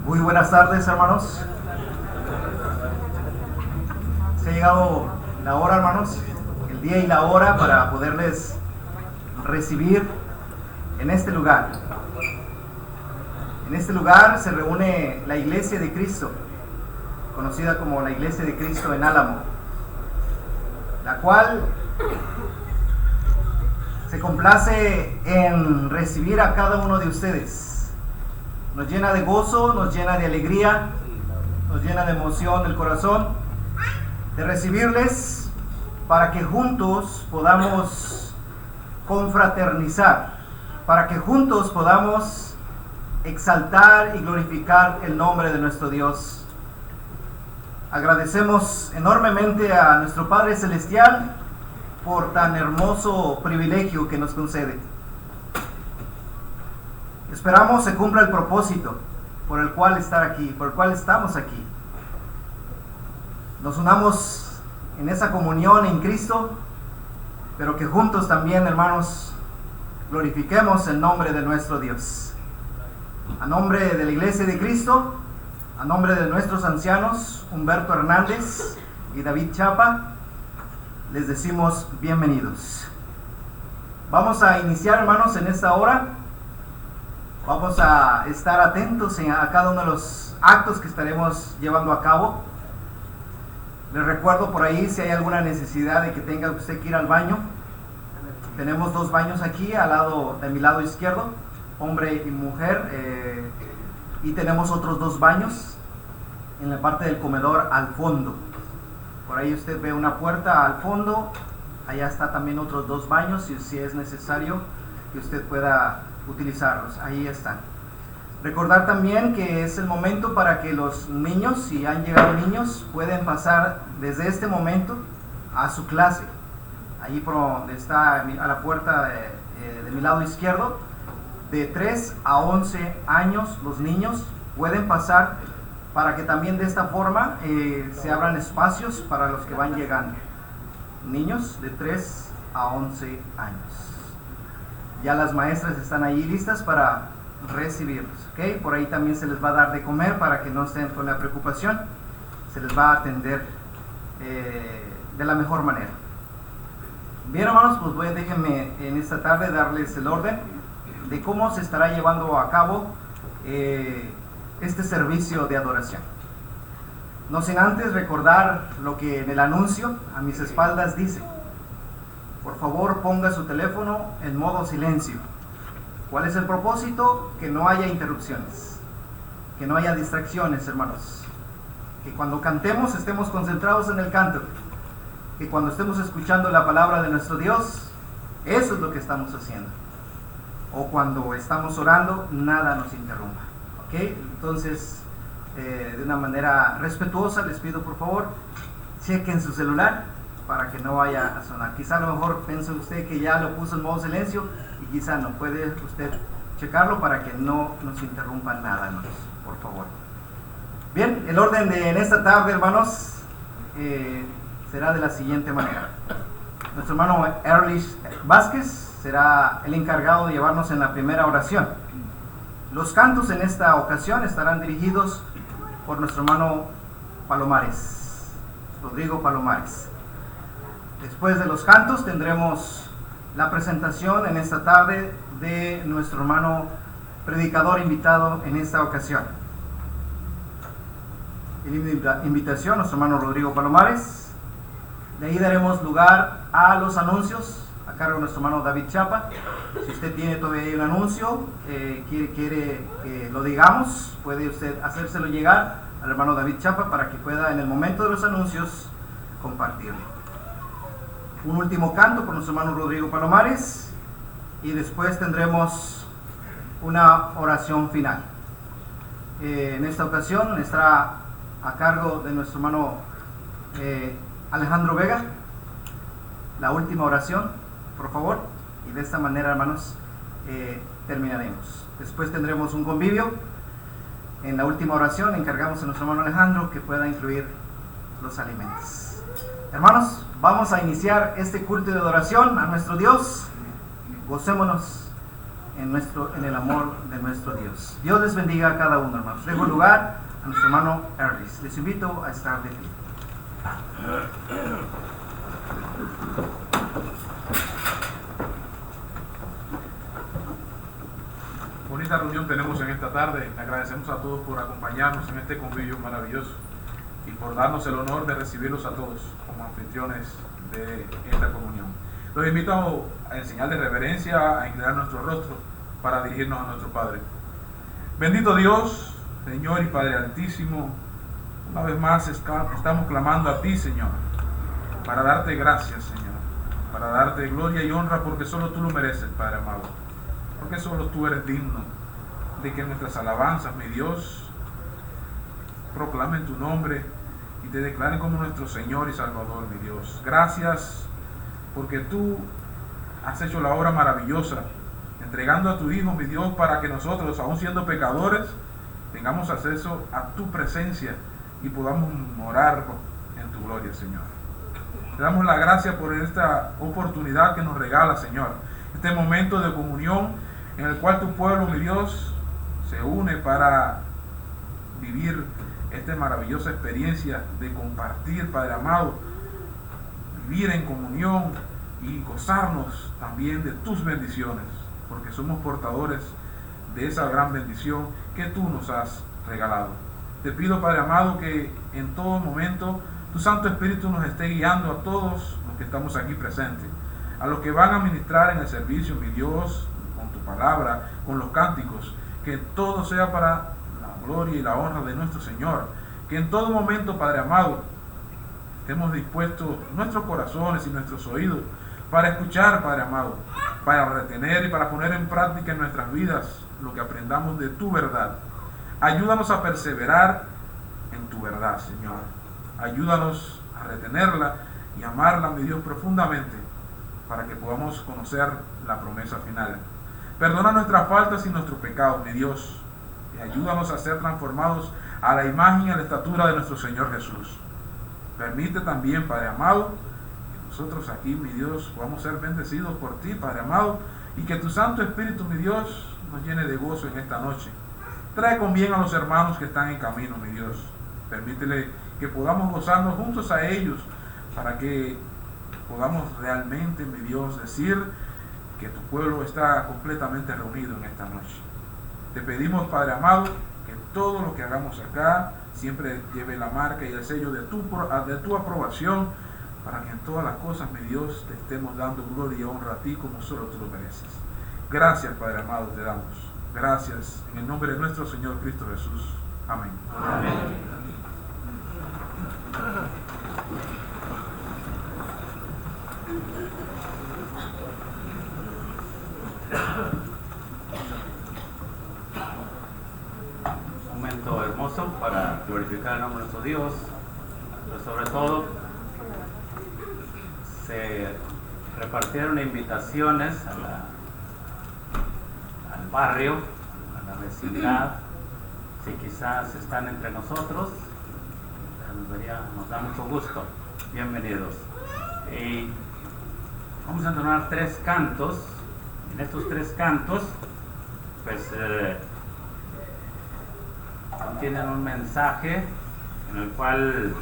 Muy buenas tardes, hermanos. Se ha llegado la hora, hermanos, el día y la hora para poderles recibir en este lugar. En este lugar se reúne la Iglesia de Cristo, conocida como la Iglesia de Cristo en Álamo, la cual se complace en recibir a cada uno de ustedes. Nos llena de gozo, nos llena de alegría, nos llena de emoción el corazón de recibirles para que juntos podamos confraternizar, para que juntos podamos exaltar y glorificar el nombre de nuestro Dios. Agradecemos enormemente a nuestro Padre Celestial por tan hermoso privilegio que nos concede. Esperamos se cumpla el propósito por el cual estar aquí, por el cual estamos aquí. Nos unamos en esa comunión en Cristo, pero que juntos también, hermanos, glorifiquemos el nombre de nuestro Dios. A nombre de la Iglesia de Cristo, a nombre de nuestros ancianos, Humberto Hernández y David Chapa, les decimos bienvenidos. Vamos a iniciar, hermanos, en esta hora. Vamos a estar atentos a cada uno de los actos que estaremos llevando a cabo. Les recuerdo por ahí si hay alguna necesidad de que tenga usted que ir al baño. Tenemos dos baños aquí de mi lado izquierdo, hombre y mujer, y tenemos otros dos baños en la parte del comedor al fondo. Por ahí usted ve una puerta al fondo, allá está también otros dos baños, y si es necesario que usted pueda utilizarlos, ahí están. Recordar también que es el momento para que los niños, si han llegado niños, pueden pasar desde este momento a su clase. Ahí por donde está a la puerta de mi lado izquierdo, de 3 a 11 años los niños pueden pasar para que también de esta forma se abran espacios para los que van llegando. Niños de 3 a 11 años. Ya las maestras están ahí listas para recibirlos, ¿ok? Por ahí también se les va a dar de comer para que no estén con la preocupación. Se les va a atender de la mejor manera. Bien, hermanos, pues déjenme en esta tarde darles el orden de cómo se estará llevando a cabo este servicio de adoración. No sin antes recordar lo que en el anuncio a mis espaldas dice: por favor, ponga su teléfono en modo silencio. ¿Cuál es el propósito? Que no haya interrupciones, que no haya distracciones, hermanos. Que cuando cantemos estemos concentrados en el canto. Que cuando estemos escuchando la palabra de nuestro Dios, eso es lo que estamos haciendo. O cuando estamos orando, nada nos interrumpa. ¿Ok? Entonces, de una manera respetuosa, les pido por favor, chequen su celular para que no vaya a sonar. Quizá a lo mejor piense usted que ya lo puso en modo silencio y quizá no. Puede usted checarlo para que no nos interrumpa nada, hermanos, por favor. Bien, el orden de en esta tarde, hermanos, será de la siguiente manera. Nuestro hermano Erlich Vázquez será el encargado de llevarnos en la primera oración. Los cantos en esta ocasión estarán dirigidos por nuestro hermano Palomares, Rodrigo Palomares. Después de los cantos tendremos la presentación en esta tarde de nuestro hermano predicador invitado en esta ocasión. En invitación, nuestro hermano Rodrigo Palomares. De ahí daremos lugar a los anuncios a cargo de nuestro hermano David Chapa. Si usted tiene todavía un anuncio, quiere que lo digamos, puede usted hacérselo llegar al hermano David Chapa para que pueda en el momento de los anuncios compartirlo. Un último canto por nuestro hermano Rodrigo Palomares y después tendremos una oración final. En esta ocasión estará a cargo de nuestro hermano Alejandro Vega la última oración, por favor, y de esta manera, hermanos, terminaremos. Después tendremos un convivio. En la última oración encargamos a nuestro hermano Alejandro que pueda incluir los alimentos. Hermanos, vamos a iniciar este culto de adoración a nuestro Dios. Gocémonos en el amor de nuestro Dios. Dios les bendiga a cada uno, hermanos. Dejo lugar a nuestro hermano Erlis. Les invito a estar de pie. Bonita reunión tenemos en esta tarde. Le agradecemos a todos por acompañarnos en este convivio maravilloso y por darnos el honor de recibirlos a todos como anfitriones de esta comunión. Los invito en señal de reverencia a inclinar nuestro rostro para dirigirnos a nuestro Padre. Bendito Dios, Señor y Padre Altísimo, una vez más estamos clamando a ti, Señor, para darte gracias, Señor, para darte gloria y honra, porque solo tú lo mereces, Padre amado, porque solo tú eres digno de que nuestras alabanzas, mi Dios, proclamen tu nombre y te declaren como nuestro Señor y Salvador, mi Dios. Gracias porque tú has hecho la obra maravillosa, entregando a tu Hijo, mi Dios, para que nosotros, aun siendo pecadores, tengamos acceso a tu presencia y podamos morar en tu gloria, Señor. Te damos la gracia por esta oportunidad que nos regala, Señor, este momento de comunión en el cual tu pueblo, mi Dios, se une para vivir esta maravillosa experiencia de compartir, Padre amado, vivir en comunión y gozarnos también de tus bendiciones, porque somos portadores de esa gran bendición que tú nos has regalado. Te pido, Padre amado, que en todo momento tu Santo Espíritu nos esté guiando a todos los que estamos aquí presentes, a los que van a ministrar en el servicio, mi Dios, con tu palabra, con los cánticos, que todo sea para la gloria y la honra de nuestro Señor, que en todo momento, Padre amado, estemos dispuestos nuestros corazones y nuestros oídos para escuchar, Padre amado, para retener y para poner en práctica en nuestras vidas lo que aprendamos de tu verdad. Ayúdanos a perseverar en tu verdad, Señor. Ayúdanos a retenerla y amarla, mi Dios, profundamente, para que podamos conocer la promesa final. Perdona nuestras faltas y nuestros pecados, mi Dios, y ayúdanos a ser transformados a la imagen y a la estatura de nuestro Señor Jesús. Permite también, Padre amado, que nosotros aquí, mi Dios, podamos ser bendecidos por ti, Padre amado, y que tu Santo Espíritu, mi Dios, nos llene de gozo en esta noche. Trae con bien a los hermanos que están en camino, mi Dios. Permítele que podamos gozarnos juntos a ellos, para que podamos realmente, mi Dios, decir que tu pueblo está completamente reunido en esta noche. Te pedimos, Padre amado, que todo lo que hagamos acá siempre lleve la marca y el sello de tu aprobación, para que en todas las cosas, mi Dios, te estemos dando gloria y honra a ti como solo tú lo mereces. Gracias, Padre amado, te damos. Gracias en el nombre de nuestro Señor Cristo Jesús. Amén. Amén. Un momento hermoso para glorificar el nombre de nuestro Dios, pero sobre todo se repartieron invitaciones al barrio, a la vecindad. Si quizás están entre nosotros, nos da mucho gusto. Bienvenidos. Y vamos a entonar 3 cantos. En estos 3 cantos, pues contienen un mensaje en el cual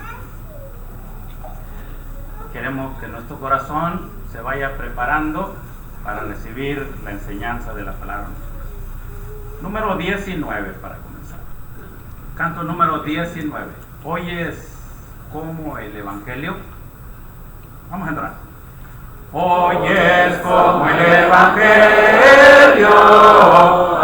queremos que nuestro corazón se vaya preparando para recibir la enseñanza de la palabra. Número 19 para comenzar. Canto número 19. ¿Oyes como el Evangelio? Vamos a entrar. Oyes como el Evangelio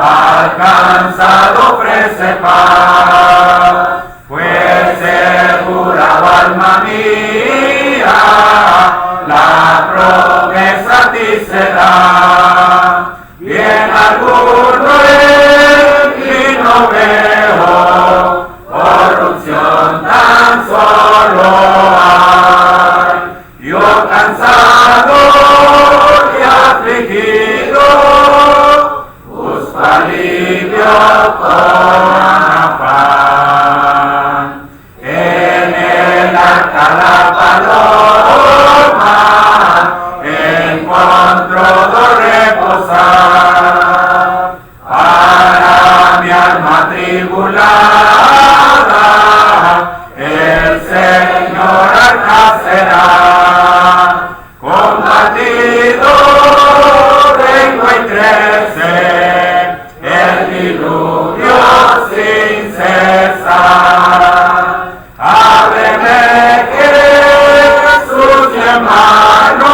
alcanzado ofrece paz, pues segura, alma mía, la promesa a ti se da. Bien alguno y no veo corrupción tan solo hay. Yo cansado y afligido busco alivio con afán. En el arca la paloma encuentro atribulada, el Señor alcanzará. Combatido vengo y crece el diluvio sin cesar. Ábreme Jesús mi hermano,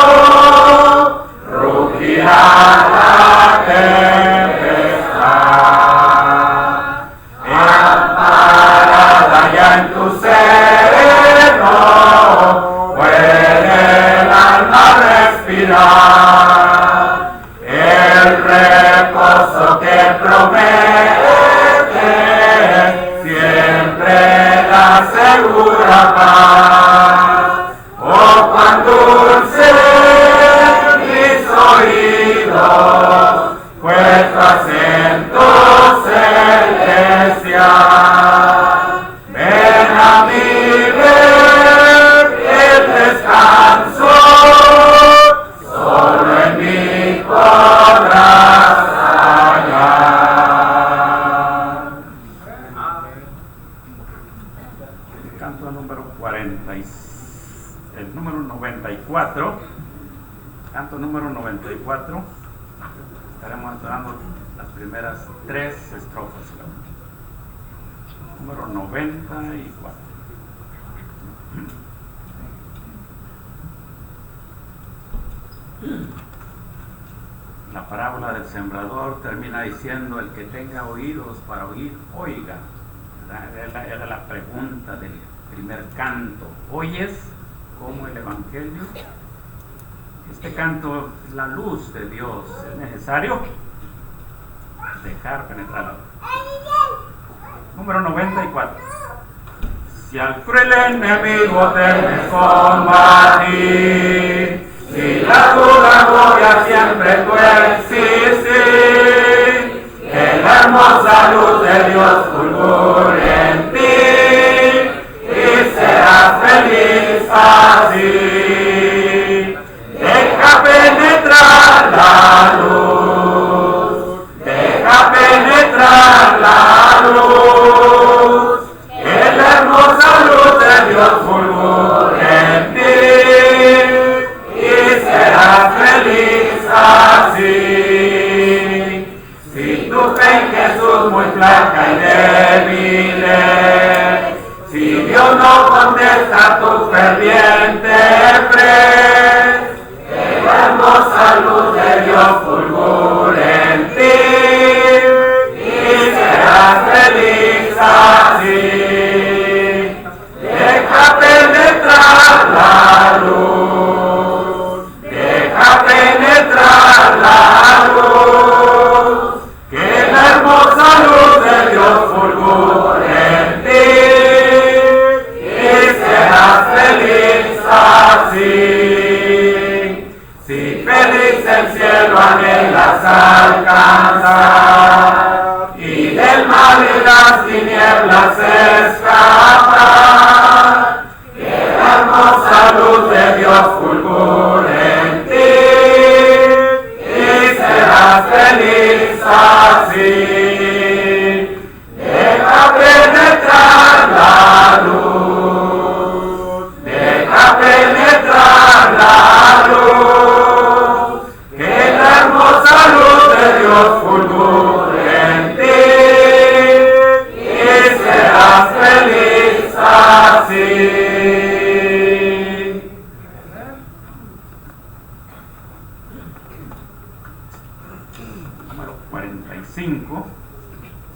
rugirá la tempestad. Amparada ya en tu seno, puede el alma respirar. El reposo que promete siempre la segura paz. Oh, cuán dulce mis oídos fue tu acento celestial. Ven a mí, ven el descanso, solo en mí podrás hallar. Canto número 46, el número 94, canto número 94, estaremos entonando las primeras 3 estrofas. Número 94. La parábola del sembrador termina diciendo: el que tenga oídos para oír, oiga. Era la pregunta del primer canto. ¿Oyes como el Evangelio? Este canto es la luz de Dios. Es necesario dejar penetrar. Número 94. Si al cruel enemigo temes combatir, si la duda gloria siempre tú existir, que la hermosa luz de Dios fulgure en ti y serás feliz así. Deja penetrar la luz, deja penetrar la luz, que la hermosa luz de Dios fulgure en ti y serás feliz así. Si tu fe en Jesús muy flaca y débil es, si Dios no contesta tu ferviente fe, que la hermosa luz de Dios fulgure en ti y serás feliz así. Deja penetrar la luz, deja penetrar la luz, que la hermosa luz de Dios fulgure en ti y serás feliz así. Si feliz el cielo anhelas alcanzar y del mal y las tinieblas escapar, que la hermosa luz de Dios fulgure en ti y serás feliz así. Deja penetrar la luz, deja penetrar la luz, que la hermosa luz de Dios fulgure en ti y serás feliz así. Número 45,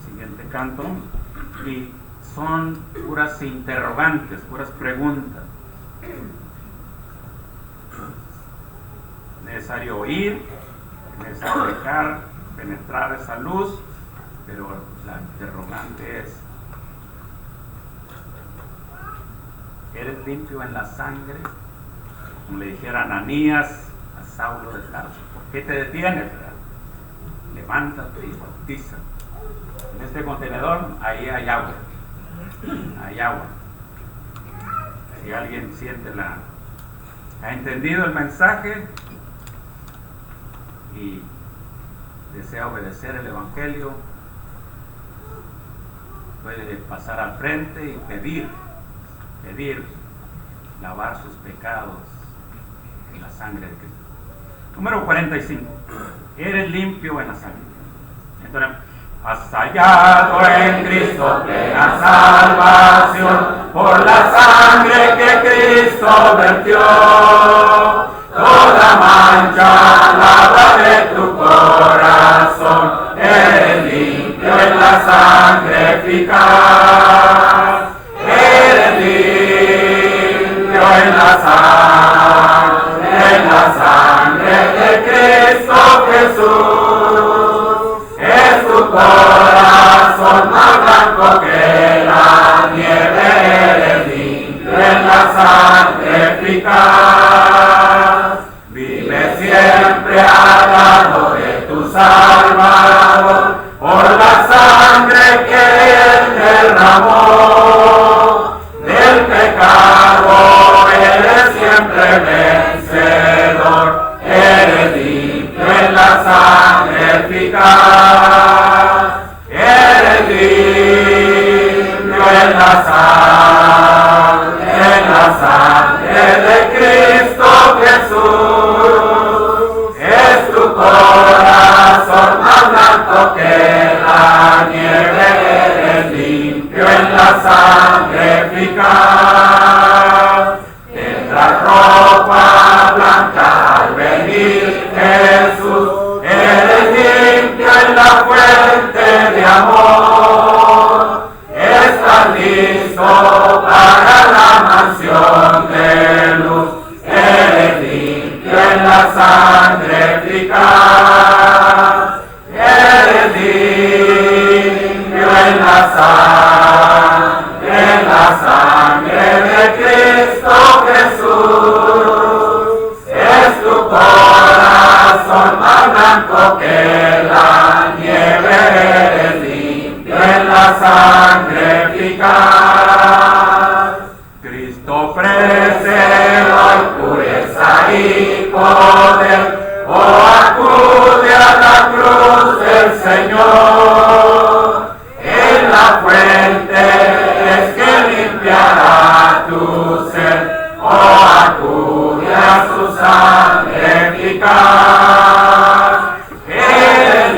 siguiente canto, y son puras interrogantes, puras preguntas. Necesario oír, necesario dejar penetrar esa luz, pero la interrogante es: ¿eres limpio en la sangre? Como le dijera Ananías a Saulo de Tarso, ¿por qué te detienes? Levántate y bautiza. En este contenedor ahí hay agua, hay agua. Si alguien siente ha entendido el mensaje y desea obedecer el Evangelio, puede pasar al frente y pedir lavar sus pecados en la sangre de Cristo. Número 45. Eres limpio en la sangre. Entonces, has hallado en Cristo plena salvación por la sangre que Cristo vertió. Toda mancha lava de tu corazón, eres limpio en la sangre eficaz. Eres limpio en la sangre de Cristo Jesús. Es tu corazón más blanco que la nieve, eres limpio en la sangre eficaz. Vive siempre al lado de tu Salvador, por la sangre que Él derramó. Del pecado eres siempre vencedor, eres limpio en la sangre eficaz. Eres limpio en la sangre de Cristo Jesús. Es tu corazón más blanco que la nieve, eres limpio en la sangre eficaz. Tendrás ropa blanca al venir Jesús, eres limpio en la fuente de amor. Estás listo para la mansión de luz, eres limpio en la sangre eficaz. Eres limpio en la sangre de Cristo Jesús. Es tu corazón más blanco que la nieve, eres limpio en la sangre eficaz. Cristo ofrece hoy pureza y poder, oh acude a la cruz del Señor. En la fuente es que limpiará tu ser, oh acude a su sangre eficaz. Eres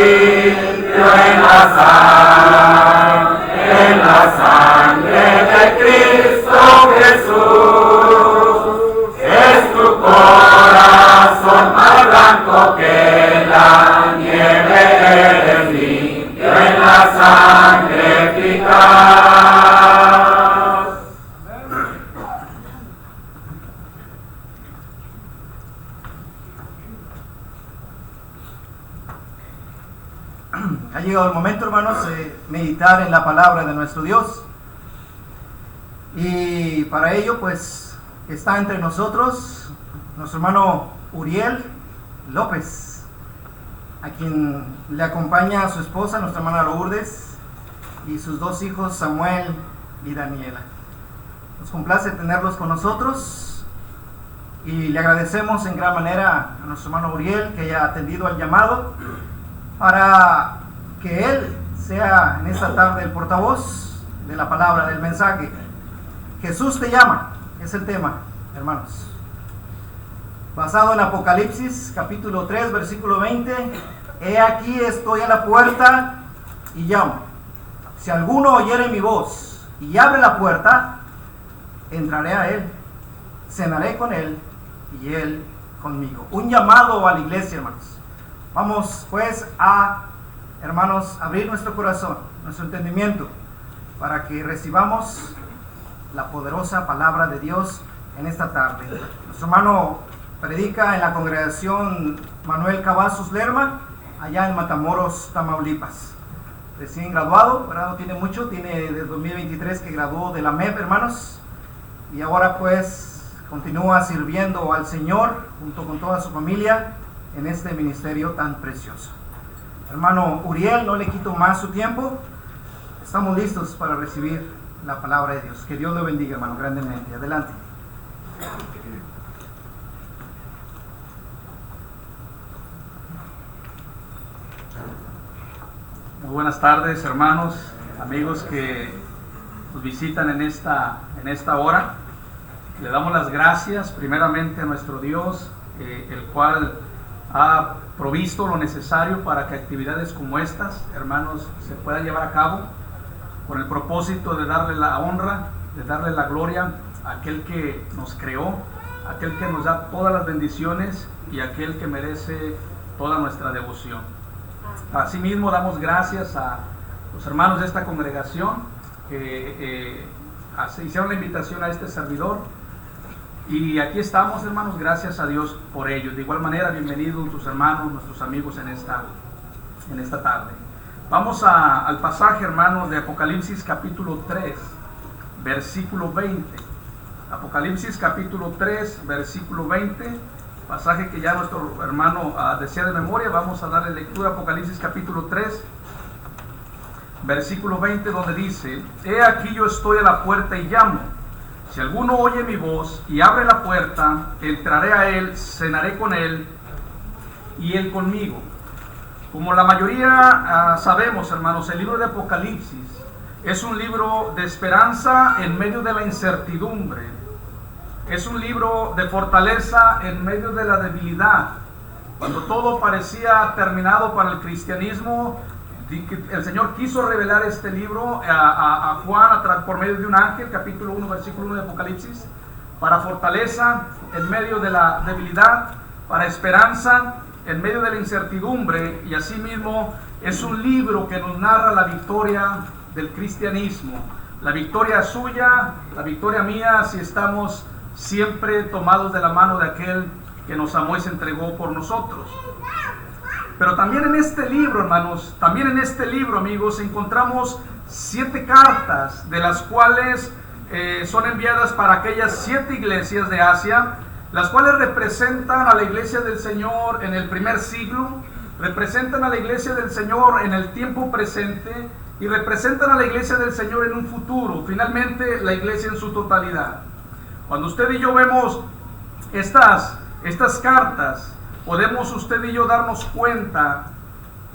limpio en la sangre de Cristo Jesús. Es tu corazón más blanco que la nieve, eres limpio en la sangre eficaz. Ha llegado el momento, hermanos, de meditar en la palabra de nuestro Dios. Y para ello, pues, está entre nosotros nuestro hermano Uriel López, a quien le acompaña a su esposa, nuestra hermana Lourdes, y sus dos hijos, Samuel y Daniela. Nos complace tenerlos con nosotros y le agradecemos en gran manera a nuestro hermano Uriel que haya atendido al llamado para que él sea en esta tarde el portavoz de la palabra, del mensaje. Jesús te llama, es el tema, hermanos. Basado en Apocalipsis, capítulo 3, versículo 20. He aquí estoy a la puerta y llamo. Si alguno oyere mi voz y abre la puerta, entraré a él, cenaré con él y él conmigo. Un llamado a la iglesia, hermanos. Vamos pues a, hermanos, abrir nuestro corazón, nuestro entendimiento, para que recibamos la poderosa palabra de Dios en esta tarde. Nuestro hermano predica en la congregación Manuel Cavazos Lerma, allá en Matamoros, Tamaulipas. Recién graduado, ¿verdad? No tiene mucho, tiene desde 2023 que graduó de la MEP, hermanos, y ahora pues continúa sirviendo al Señor junto con toda su familia en este ministerio tan precioso. Hermano Uriel, no le quito más su tiempo, estamos listos para recibir la palabra de Dios. Que Dios lo bendiga, hermano, grandemente. Adelante. Muy buenas tardes, hermanos. amigos que nos visitan en esta hora. Le damos las gracias primeramente a nuestro Dios, el cual ha provisto lo necesario para que actividades como estas, hermanos, se puedan llevar a cabo con el propósito de darle la honra, de darle la gloria a aquel que nos creó, aquel que nos da todas las bendiciones y aquel que merece toda nuestra devoción. Asimismo, damos gracias a los hermanos de esta congregación que hicieron la invitación a este servidor. Y aquí estamos, hermanos, gracias a Dios por ellos. De igual manera, bienvenidos tus hermanos, nuestros amigos en esta tarde. Vamos al pasaje, hermanos, de Apocalipsis capítulo 3, versículo 20. Apocalipsis capítulo 3, versículo 20, pasaje que ya nuestro hermano decía de memoria. Vamos a darle lectura a Apocalipsis capítulo 3, versículo 20, donde dice: He aquí yo estoy a la puerta y llamo. Si alguno oye mi voz y abre la puerta, entraré a él, cenaré con él y él conmigo. Como la mayoría sabemos, hermanos, el libro de Apocalipsis es un libro de esperanza en medio de la incertidumbre. Es un libro de fortaleza en medio de la debilidad. Cuando todo parecía terminado para el cristianismo, el Señor quiso revelar este libro a Juan por medio de un ángel, capítulo 1, versículo 1 de Apocalipsis, para fortaleza en medio de la debilidad, para esperanza en medio de la incertidumbre, y asimismo es un libro que nos narra la victoria del cristianismo, la victoria suya, la victoria mía, si estamos siempre tomados de la mano de aquel que nos amó y se entregó por nosotros. Pero también en este libro, hermanos, también en este libro, amigos, encontramos 7 cartas, de las cuales son enviadas para aquellas 7 iglesias de Asia, las cuales representan a la iglesia del Señor en el primer siglo, representan a la iglesia del Señor en el tiempo presente y representan a la iglesia del Señor en un futuro, finalmente la iglesia en su totalidad. Cuando usted y yo vemos estas cartas, podemos usted y yo darnos cuenta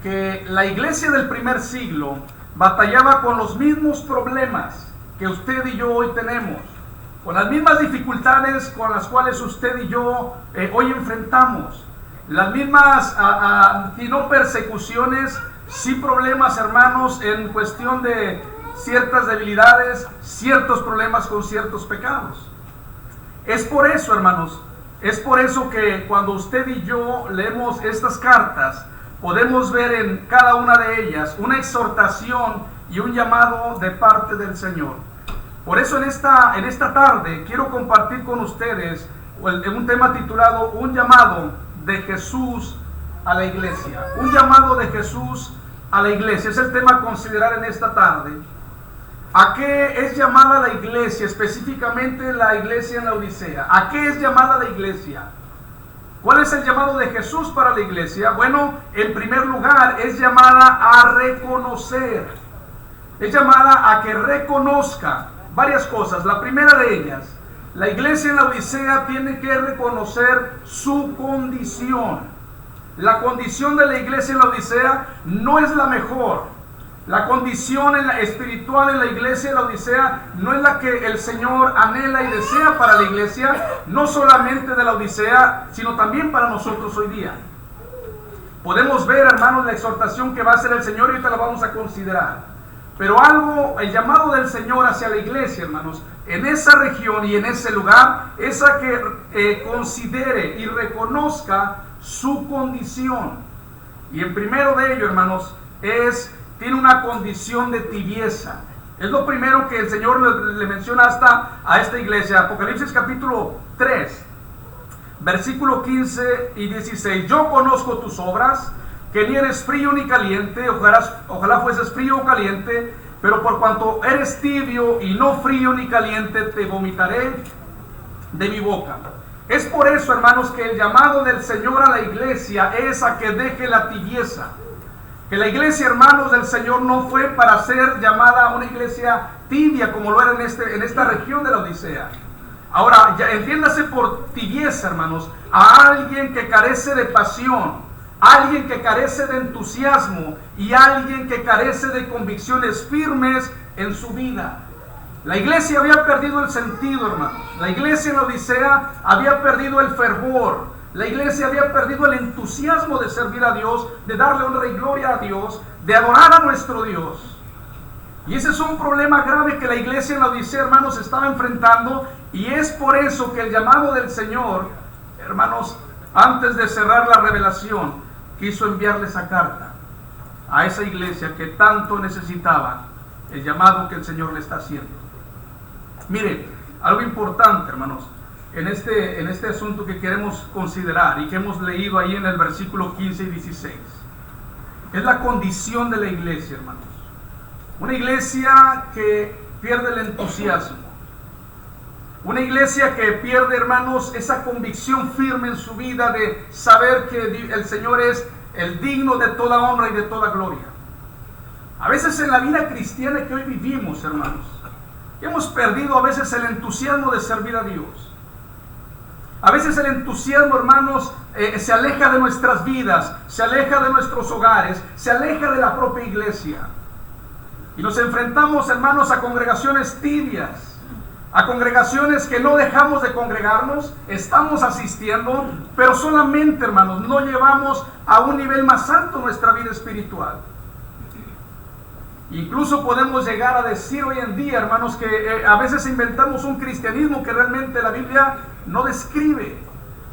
que la iglesia del primer siglo batallaba con los mismos problemas que usted y yo hoy tenemos, con las mismas dificultades con las cuales usted y yo hoy enfrentamos, las mismas, si no persecuciones, sí problemas, hermanos, en cuestión de ciertas debilidades, ciertos problemas con ciertos pecados. Es por eso, hermanos, es por eso que cuando usted y yo leemos estas cartas, podemos ver en cada una de ellas una exhortación y un llamado de parte del Señor. Por eso en esta tarde quiero compartir con ustedes un tema titulado Un llamado de Jesús a la iglesia. Un llamado de Jesús a la iglesia es el tema a considerar en esta tarde. ¿A qué es llamada la iglesia, específicamente la iglesia en la Odisea? ¿A qué es llamada la iglesia? ¿Cuál es el llamado de Jesús para la iglesia? Bueno, en primer lugar, es llamada a reconocer. Es llamada a que reconozca varias cosas. La primera de ellas, la iglesia en la Odisea tiene que reconocer su condición. La condición de la iglesia en la Odisea no es la mejor. La condición espiritual en la iglesia de la Odisea no es la que el Señor anhela y desea para la iglesia, no solamente de la Odisea, sino también para nosotros hoy día. Podemos ver, hermanos, la exhortación que va a hacer el Señor y ahorita la vamos a considerar. Pero el llamado del Señor hacia la iglesia, hermanos, en esa región y en ese lugar, es a que considere y reconozca su condición. Y en primero de ello, hermanos, tiene una condición de tibieza. Es lo primero que el Señor le menciona a esta iglesia. Apocalipsis capítulo 3, versículo 15 y 16. Yo conozco tus obras, que ni eres frío ni caliente. Ojalá fueses frío o caliente, pero por cuanto eres tibio y no frío ni caliente, te vomitaré de mi boca. Es por eso, hermanos, que el llamado del Señor a la iglesia es a que deje la tibieza. Que la iglesia, hermanos, del Señor no fue para ser llamada una iglesia tibia como lo era en esta región de la Odisea. Ahora, ya entiéndase por tibieza, hermanos, a alguien que carece de pasión, alguien que carece de entusiasmo y alguien que carece de convicciones firmes en su vida. La iglesia había perdido el sentido, hermanos. La iglesia en la Odisea había perdido el fervor. La iglesia había perdido el entusiasmo de servir a Dios, de darle honra y gloria a Dios, de adorar a nuestro Dios. Y ese es un problema grave que la iglesia en la Odisea, hermanos, estaba enfrentando. Y es por eso que el llamado del Señor, hermanos, antes de cerrar la revelación, quiso enviarle esa carta a esa iglesia que tanto necesitaba el llamado que el Señor le está haciendo. Miren, algo importante, hermanos, en este asunto que queremos considerar y que hemos leído ahí en el versículo 15 y 16, es la condición de la iglesia, hermanos. Una iglesia que pierde el entusiasmo. Una iglesia que pierde, hermanos, esa convicción firme en su vida de saber que el Señor es el digno de toda honra y de toda gloria. A veces en la vida cristiana que hoy vivimos, hermanos, hemos perdido a veces el entusiasmo de servir a Dios. A veces el entusiasmo, hermanos, se aleja de nuestras vidas, se aleja de nuestros hogares, se aleja de la propia iglesia. Y nos enfrentamos, hermanos, a congregaciones tibias, a congregaciones que no dejamos de congregarnos, estamos asistiendo, pero solamente, hermanos, no llevamos a un nivel más alto nuestra vida espiritual. Incluso podemos llegar a decir hoy en día, hermanos, que a veces inventamos un cristianismo que realmente la Biblia no describe.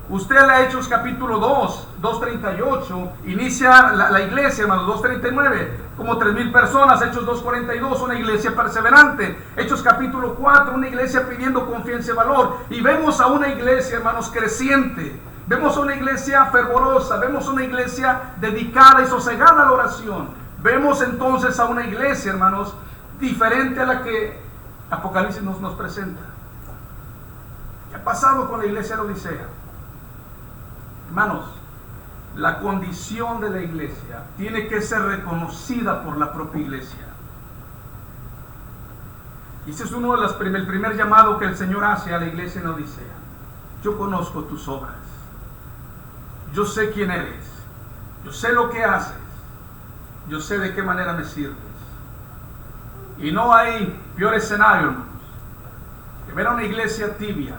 Usted lee Hechos capítulo 2, 2:38, inicia la iglesia, hermanos, 2:39, como 3,000 personas. Hechos 2:42, una iglesia perseverante. Hechos capítulo 4, una iglesia pidiendo confianza y valor. Y vemos a una iglesia, hermanos, creciente. Vemos a una iglesia fervorosa, vemos a una iglesia dedicada y sosegada a la oración. Vemos entonces a una iglesia, hermanos, diferente a la que Apocalipsis nos presenta. ¿Qué ha pasado con la iglesia de la Odisea? Hermanos, la condición de la iglesia tiene que ser reconocida por la propia iglesia. Y ese es uno de el primer llamado que el Señor hace a la iglesia en la Odisea. Yo conozco tus obras. Yo sé quién eres. Yo sé lo que haces. Yo sé de qué manera me sirves. Y no hay peor escenario, hermanos, que ver a una iglesia tibia,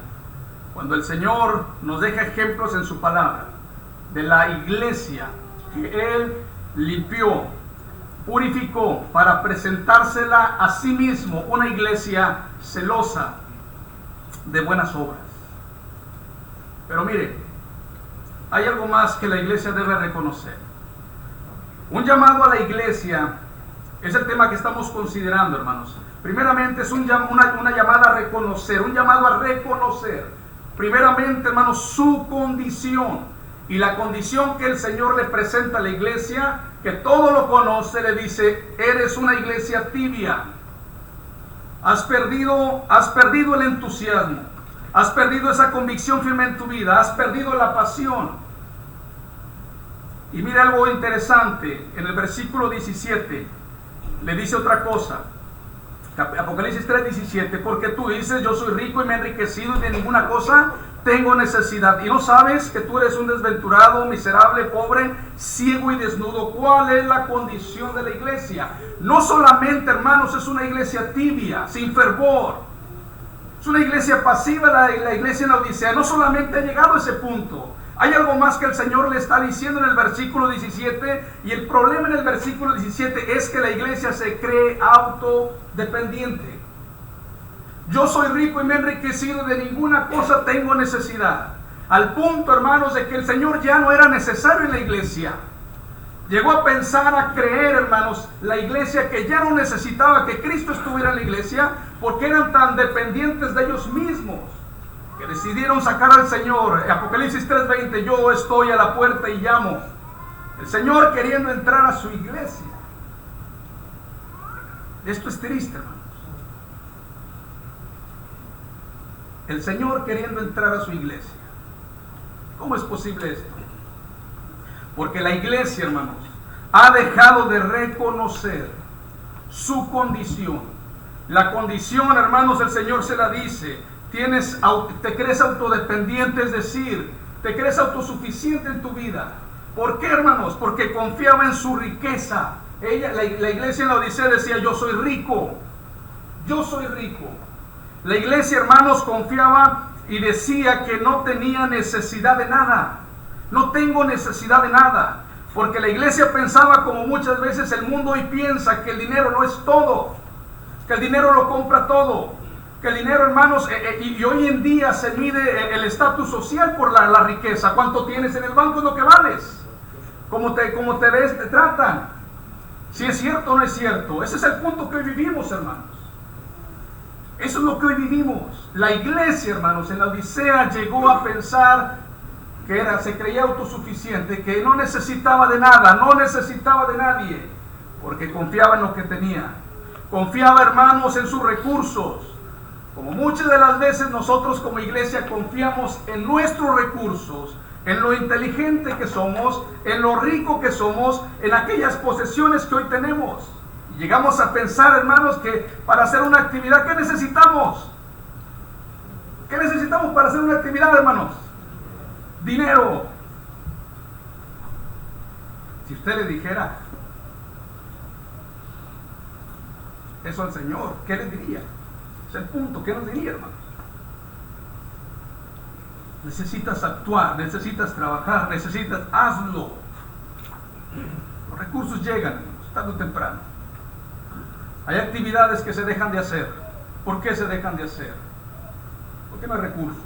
cuando el Señor nos deja ejemplos en su palabra de la iglesia que Él limpió, purificó para presentársela a sí mismo, una iglesia celosa de buenas obras. Pero mire, hay algo más que la iglesia debe reconocer. Un llamado a la iglesia es el tema que estamos considerando, hermanos. Primeramente es una llamada a reconocer, un llamado a reconocer, primeramente, hermanos, su condición. Y la condición que el Señor le presenta a la iglesia, que todo lo conoce, le dice: eres una iglesia tibia. Has perdido el entusiasmo, has perdido esa convicción firme en tu vida, has perdido la pasión. Y mira algo interesante, en el versículo 17 le dice otra cosa. Apocalipsis 3:17, porque tú dices: yo soy rico y me he enriquecido y de ninguna cosa tengo necesidad, y no sabes que tú eres un desventurado, miserable, pobre, ciego y desnudo. ¿Cuál es la condición de la iglesia? No solamente, hermanos, es una iglesia tibia, sin fervor, es una iglesia pasiva. La iglesia en la Odisea no solamente ha llegado a ese punto. Hay algo más que el Señor le está diciendo en el versículo 17, y el problema en el versículo 17 es que la iglesia se cree autodependiente. Yo soy rico y me he enriquecido, de ninguna cosa tengo necesidad. Al punto, hermanos, de que el Señor ya no era necesario en la iglesia. Llegó a pensar, a creer, hermanos, la iglesia, que ya no necesitaba que Cristo estuviera en la iglesia, porque eran tan dependientes de ellos mismos, que decidieron sacar al Señor. Apocalipsis 3:20, yo estoy a la puerta y llamo. El Señor queriendo entrar a su iglesia. Esto es triste, hermanos. El Señor queriendo entrar a su iglesia. ¿Cómo es posible esto? Porque la iglesia, hermanos, ha dejado de reconocer su condición. La condición, hermanos, el Señor se la dice: te crees autodependiente, es decir, te crees autosuficiente en tu vida. ¿Por qué, hermanos? Porque confiaba en su riqueza. La iglesia en la Odisea decía, yo soy rico. Yo soy rico. La iglesia, hermanos, confiaba y decía que no tenía necesidad de nada. No tengo necesidad de nada. Porque la iglesia pensaba, como muchas veces el mundo hoy piensa, que el dinero no es todo. Que el dinero lo compra todo. Que el dinero, hermanos, y hoy en día se mide el estatus social por la riqueza. Cuánto tienes en el banco es lo que vales. Cómo te ves, te tratan. Si es cierto o no es cierto. Ese es el punto que hoy vivimos, hermanos. Eso es lo que hoy vivimos. La iglesia, hermanos, en la Odisea llegó a pensar que se creía autosuficiente, que no necesitaba de nada, no necesitaba de nadie, porque confiaba en lo que tenía. Confiaba, hermanos, en sus recursos. Como muchas de las veces nosotros como iglesia confiamos en nuestros recursos, en lo inteligente que somos, en lo rico que somos, en aquellas posesiones que hoy tenemos. Y llegamos a pensar, hermanos, que para hacer una actividad, ¿qué necesitamos? ¿Qué necesitamos para hacer una actividad, hermanos? Dinero. Si usted le dijera eso al Señor, ¿qué le diría? Es el punto, ¿qué nos diría, hermanos? Necesitas actuar, necesitas trabajar, hazlo. Los recursos llegan, hermanos, tarde o temprano. Hay actividades que se dejan de hacer. ¿Por qué se dejan de hacer? Porque no hay recursos.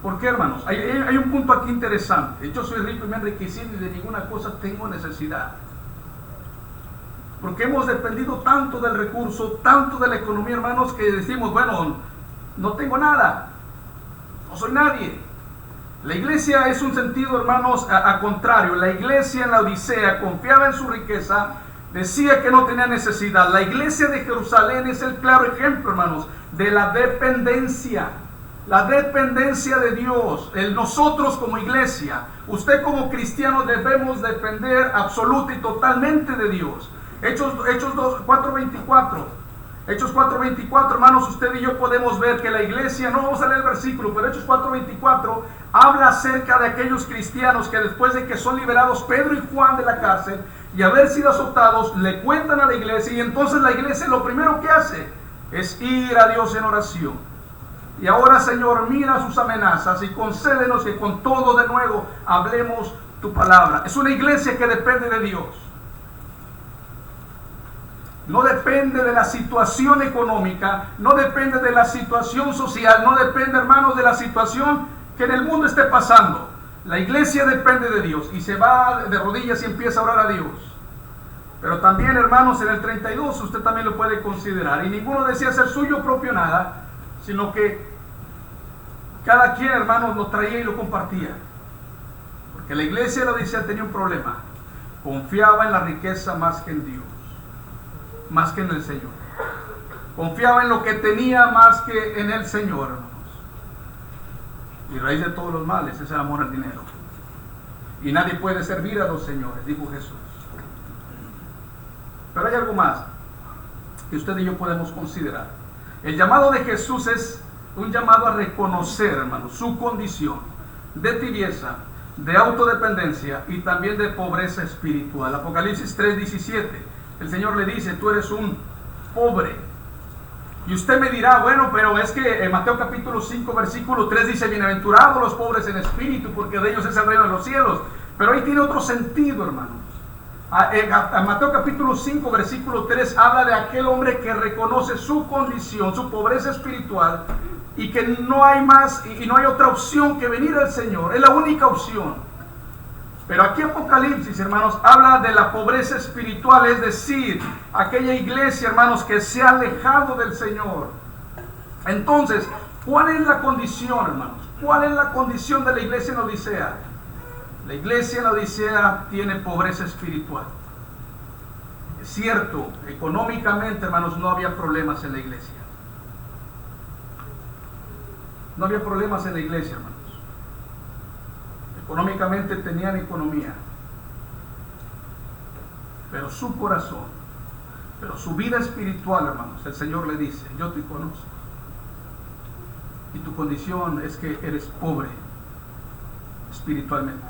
¿Por qué, hermanos? Hay un punto aquí interesante. Yo soy rico y me he enriquecido y de ninguna cosa tengo necesidad. Porque hemos dependido tanto del recurso, tanto de la economía, hermanos, que decimos, bueno, no tengo nada, no soy nadie. La iglesia es un sentido, hermanos, a contrario. La iglesia en la Odisea confiaba en su riqueza, decía que no tenía necesidad. La iglesia de Jerusalén es el claro ejemplo, hermanos, de la dependencia. La dependencia de Dios. Nosotros como iglesia, usted como cristiano, debemos depender absoluta y totalmente de Dios. Hechos 4:24. Hechos 4:24, hermanos, usted y yo podemos ver que la iglesia, no vamos a leer el versículo, pero Hechos 4:24 habla acerca de aquellos cristianos que después de que son liberados Pedro y Juan de la cárcel y haber sido azotados, le cuentan a la iglesia, y entonces la iglesia lo primero que hace es ir a Dios en oración. Y ahora, Señor, mira sus amenazas y concédenos que con todo de nuevo hablemos tu palabra. Es una iglesia que depende de Dios. No depende de la situación económica, no depende de la situación social, no depende, hermanos, de la situación que en el mundo esté pasando. La iglesia depende de Dios y se va de rodillas y empieza a orar a Dios. Pero también, hermanos, en el 32 usted también lo puede considerar. Y ninguno decía ser suyo propio nada, sino que cada quien, hermanos, lo traía y lo compartía. Porque la iglesia de la Odisea tenía un problema. Confiaba en la riqueza más que en Dios, más que en el Señor. Confiaba en lo que tenía más que en el Señor, hermanos. Y raíz de todos los males es el amor al dinero. Y nadie puede servir a dos señores, dijo Jesús. Pero hay algo más que usted y yo podemos considerar. El llamado de Jesús es un llamado a reconocer, hermanos, su condición de tibieza, de autodependencia y también de pobreza espiritual. Apocalipsis 3:17, el Señor le dice, tú eres un pobre. Y usted me dirá, bueno, pero es que en Mateo capítulo 5, versículo 3 dice, bienaventurados los pobres en espíritu, porque de ellos es el reino de los cielos. Pero ahí tiene otro sentido, hermanos. En Mateo capítulo 5, versículo 3 habla de aquel hombre que reconoce su condición, su pobreza espiritual, y que no hay más y no hay otra opción que venir al Señor. Es la única opción. Pero aquí Apocalipsis, hermanos, habla de la pobreza espiritual, es decir, aquella iglesia, hermanos, que se ha alejado del Señor. Entonces, ¿cuál es la condición, hermanos? ¿Cuál es la condición de la iglesia en la Odisea? La iglesia en la Odisea tiene pobreza espiritual. Es cierto, económicamente, hermanos, no había problemas en la iglesia. No había problemas en la iglesia, hermanos. Económicamente tenían economía, pero su corazón, pero su vida espiritual, hermanos, el Señor le dice, yo te conozco, y tu condición es que eres pobre. espiritualmente,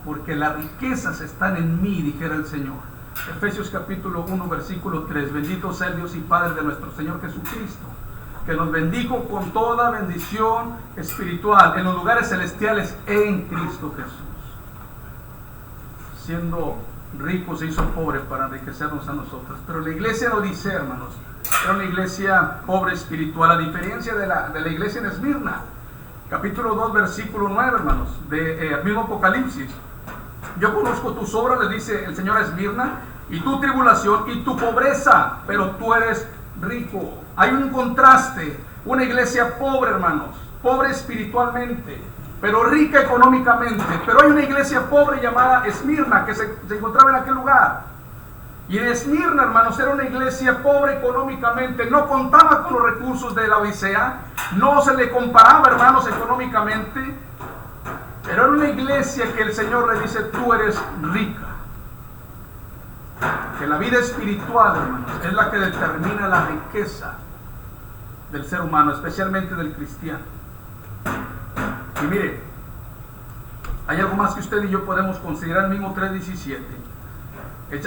porque las riquezas están en mí, dijera el Señor. Efesios capítulo 1, versículo 3. Bendito sea el Dios y Padre de nuestro Señor Jesucristo, que nos bendijo con toda bendición espiritual en los lugares celestiales en Cristo Jesús. Siendo rico se hizo pobre para enriquecernos a nosotros. Pero la iglesia de Odisea, hermanos, era una iglesia pobre espiritual, a diferencia de la iglesia en Esmirna. Capítulo 2, versículo 9, hermanos, de mismo Apocalipsis. Yo conozco tus obras, le dice el Señor a Esmirna, y tu tribulación y tu pobreza, pero tú eres rico. Hay un contraste, una iglesia pobre, hermanos, pobre espiritualmente, pero rica económicamente. Pero hay una iglesia pobre llamada Esmirna, que se encontraba en aquel lugar. Y en Esmirna, hermanos, era una iglesia pobre económicamente, no contaba con los recursos de la Odisea, no se le comparaba, hermanos, económicamente, pero era una iglesia que el Señor le dice, tú eres rica. Que la vida espiritual, hermanos, es la que determina la riqueza del ser humano, especialmente del cristiano. Y mire, hay algo más que usted y yo podemos considerar. El mismo 3:17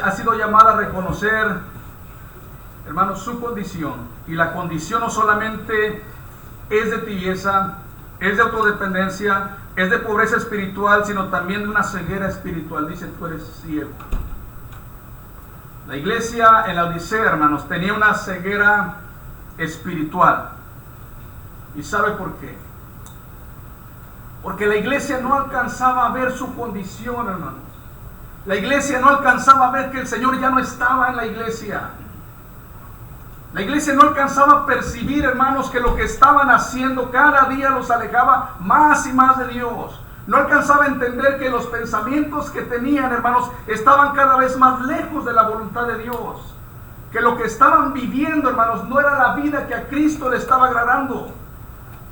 ha sido llamada a reconocer, hermanos, su condición. Y la condición no solamente es de tibieza, es de autodependencia, es de pobreza espiritual, sino también de una ceguera espiritual. Dice, tú eres ciego. La iglesia en la Odisea, hermanos, tenía una ceguera espiritual. ¿Y sabe por qué? Porque la iglesia no alcanzaba a ver su condición, hermanos. La iglesia no alcanzaba a ver que el Señor ya no estaba en la iglesia. La iglesia no alcanzaba a percibir, hermanos, que lo que estaban haciendo cada día los alejaba más y más de Dios. No alcanzaba a entender que los pensamientos que tenían, hermanos, estaban cada vez más lejos de la voluntad de Dios. Que lo que estaban viviendo, hermanos, no era la vida que a Cristo le estaba agradando.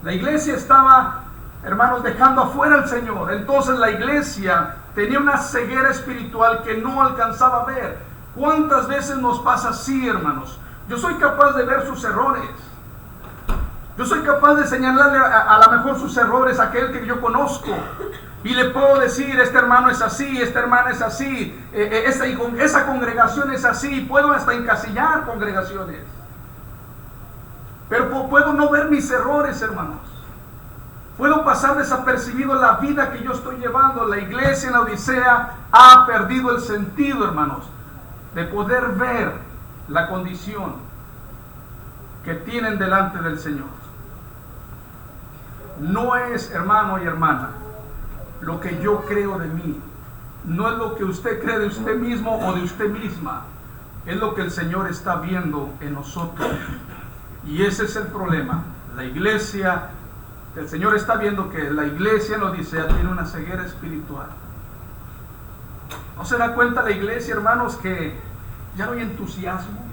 La iglesia estaba, hermanos, dejando afuera al Señor. Entonces la iglesia tenía una ceguera espiritual que no alcanzaba a ver. ¿Cuántas veces nos pasa así, hermanos? Yo soy capaz de ver sus errores. Yo soy capaz de señalarle a lo mejor sus errores a aquel que yo conozco. Y le puedo decir, este hermano es así, esta hermana es así, esa congregación es así. Puedo hasta encasillar congregaciones. Pero puedo no ver mis errores, hermanos. Puedo pasar desapercibido la vida que yo estoy llevando. La iglesia en la Odisea ha perdido el sentido, hermanos, de poder ver la condición que tienen delante del Señor. No es, hermano y hermana, lo que yo creo de mí. No es lo que usted cree de usted mismo o de usted misma. Es lo que el Señor está viendo en nosotros. Y ese es el problema. La iglesia, el Señor está viendo que la iglesia en la Odisea tiene una ceguera espiritual. ¿No se da cuenta la iglesia, hermanos, que ya no hay entusiasmo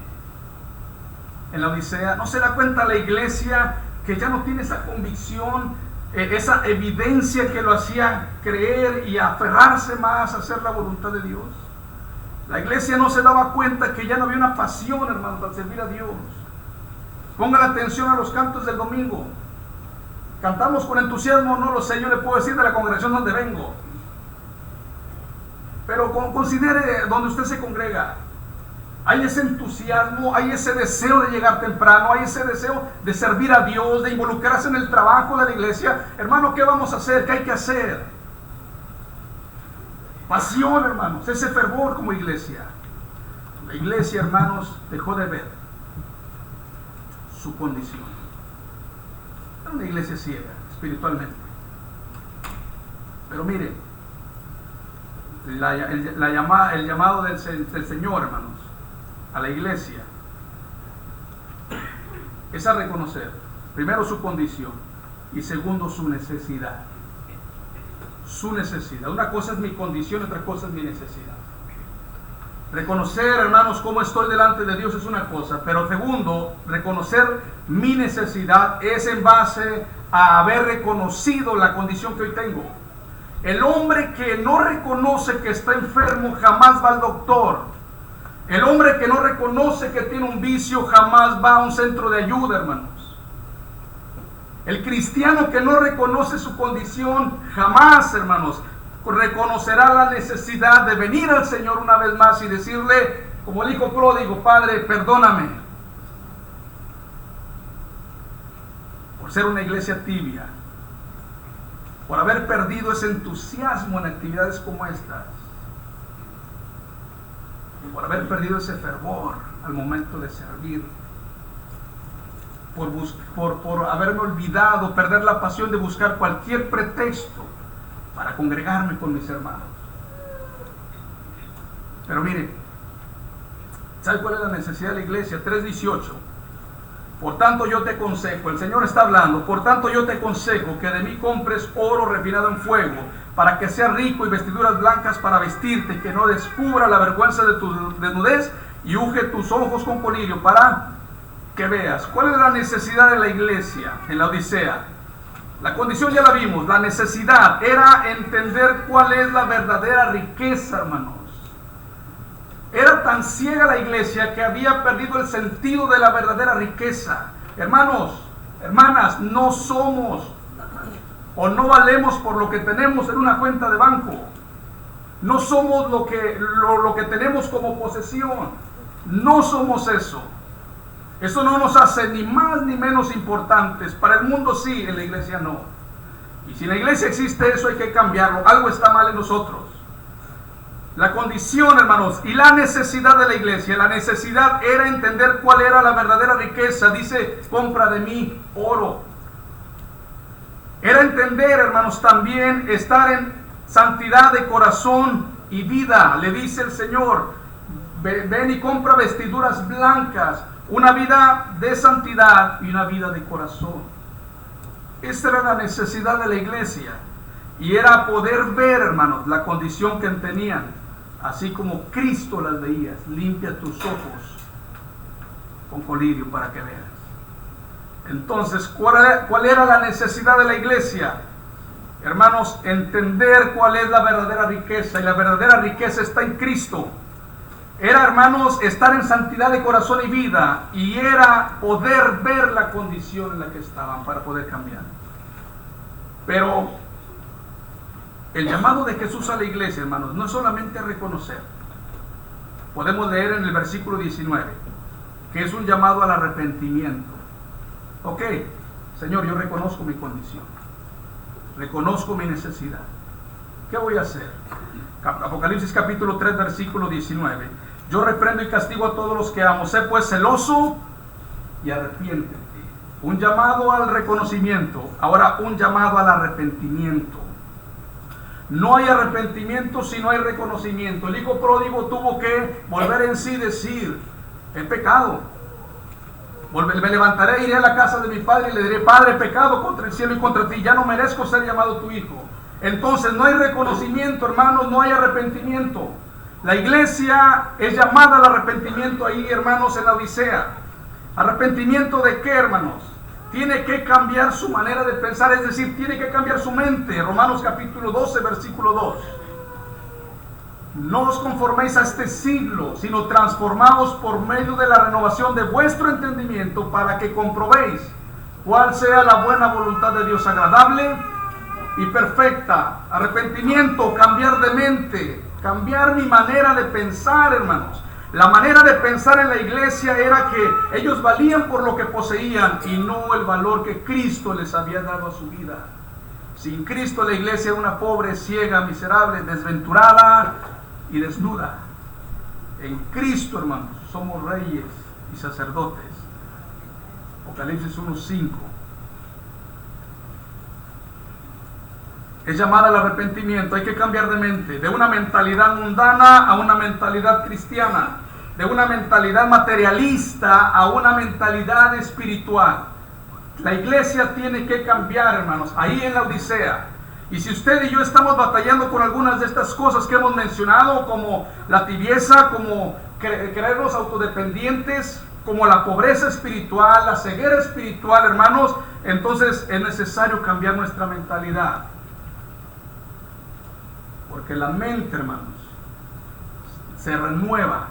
en la Odisea? ¿No se da cuenta la iglesia que ya no tiene esa convicción, esa evidencia que lo hacía creer y aferrarse más a hacer la voluntad de Dios? La iglesia no se daba cuenta que ya no había una pasión, hermanos, para servir a Dios. Pongan atención a los cantos del domingo. ¿Cantamos con entusiasmo? No lo sé, yo le puedo decir de la congregación donde vengo. Pero considere donde usted se congrega. Hay ese entusiasmo, hay ese deseo de llegar temprano, hay ese deseo de servir a Dios, de involucrarse en el trabajo de la iglesia. Hermano, ¿qué vamos a hacer? ¿Qué hay que hacer? Pasión, hermanos, ese fervor como iglesia. La iglesia, hermanos, dejó de ver su condición. Era una iglesia ciega, espiritualmente. Pero miren, el llamado del Señor, hermanos, a la iglesia es a reconocer primero su condición y segundo su necesidad. Su necesidad. Una cosa es mi condición, otra cosa es mi necesidad. Reconocer, hermanos, cómo estoy delante de Dios es una cosa, pero segundo, reconocer mi necesidad es en base a haber reconocido la condición que hoy tengo. El hombre que no reconoce que está enfermo jamás va al doctor. El hombre que no reconoce que tiene un vicio jamás va a un centro de ayuda, hermanos. El cristiano que no reconoce su condición jamás, hermanos, reconocerá la necesidad de venir al Señor una vez más y decirle, como el hijo pródigo: Padre, perdóname por ser una iglesia tibia, por haber perdido ese entusiasmo en actividades como estas, por haber perdido ese fervor al momento de servir, por haberme olvidado, perder la pasión de buscar cualquier pretexto para congregarme con mis hermanos. Pero mire, ¿sabe cuál es la necesidad de la iglesia? 3:18. Por tanto yo te aconsejo, el Señor está hablando, por tanto yo te aconsejo que de mí compres oro refinado en fuego, para que seas rico, y vestiduras blancas para vestirte, que no descubra la vergüenza de tu desnudez, y unge tus ojos con colirio, para que veas. ¿Cuál es la necesidad de la iglesia en la Odisea? La condición ya la vimos. La necesidad era entender cuál es la verdadera riqueza, hermanos. Era tan ciega la iglesia que había perdido el sentido de la verdadera riqueza. Hermanos, hermanas, no somos o no valemos por lo que tenemos en una cuenta de banco. No somos lo que tenemos como posesión. No somos eso. Eso no nos hace ni más ni menos importantes. Para el mundo sí, en la iglesia no. Y si en la iglesia existe eso, hay que cambiarlo. Algo está mal en nosotros. La condición, hermanos, y la necesidad de la iglesia, la necesidad era entender cuál era la verdadera riqueza. Dice, compra de mí oro. Era entender, hermanos, también estar en santidad de corazón y vida. Le dice el Señor, ven y compra vestiduras blancas. Una vida de santidad y una vida de corazón. Esta era la necesidad de la iglesia. Y era poder ver, hermanos, la condición que tenían. Así como Cristo las veía. Limpia tus ojos con colirio para que veas. Entonces, ¿cuál era la necesidad de la iglesia? Hermanos, entender cuál es la verdadera riqueza. Y la verdadera riqueza está en Cristo. Era, hermanos, estar en santidad de corazón y vida, y era poder ver la condición en la que estaban para poder cambiar. Pero el llamado de Jesús a la iglesia, hermanos, no es solamente reconocer. Podemos leer en el versículo 19 que es un llamado al arrepentimiento. Ok, Señor, yo reconozco mi condición, reconozco mi necesidad. ¿Qué voy a hacer? Apocalipsis capítulo 3, versículo 19. Yo reprendo y castigo a todos los que amo. Sé pues celoso y arrepiéntete. Un llamado al reconocimiento. Ahora un llamado al arrepentimiento. No hay arrepentimiento si no hay reconocimiento. El hijo pródigo tuvo que volver en sí y decir: he pecado. Me levantaré, iré a la casa de mi padre y le diré: Padre, he pecado contra el cielo y contra ti. Ya no merezco ser llamado tu hijo. Entonces no hay reconocimiento, hermanos, no hay arrepentimiento. La iglesia es llamada al arrepentimiento ahí, hermanos, en la Odisea. ¿Arrepentimiento de qué, hermanos? Tiene que cambiar su manera de pensar, es decir, tiene que cambiar su mente. Romanos capítulo 12, versículo 2. No os conforméis a este siglo, sino transformaos por medio de la renovación de vuestro entendimiento, para que comprobéis cuál sea la buena voluntad de Dios, agradable y perfecta. Arrepentimiento, cambiar de mente, cambiar mi manera de pensar, hermanos. La manera de pensar en la iglesia era que ellos valían por lo que poseían y no el valor que Cristo les había dado a su vida. Sin Cristo la iglesia era una pobre, ciega, miserable, desventurada y desnuda. En Cristo, hermanos, somos reyes y sacerdotes. Apocalipsis 1:5. Es llamada al arrepentimiento. Hay que cambiar de mente, de una mentalidad mundana a una mentalidad cristiana, de una mentalidad materialista a una mentalidad espiritual. La iglesia tiene que cambiar, hermanos, ahí en la Odisea. Y si usted y yo estamos batallando con algunas de estas cosas que hemos mencionado, como la tibieza, como creernos autodependientes, como la pobreza espiritual, la ceguera espiritual, hermanos, entonces es necesario cambiar nuestra mentalidad. Porque la mente, hermanos, se renueva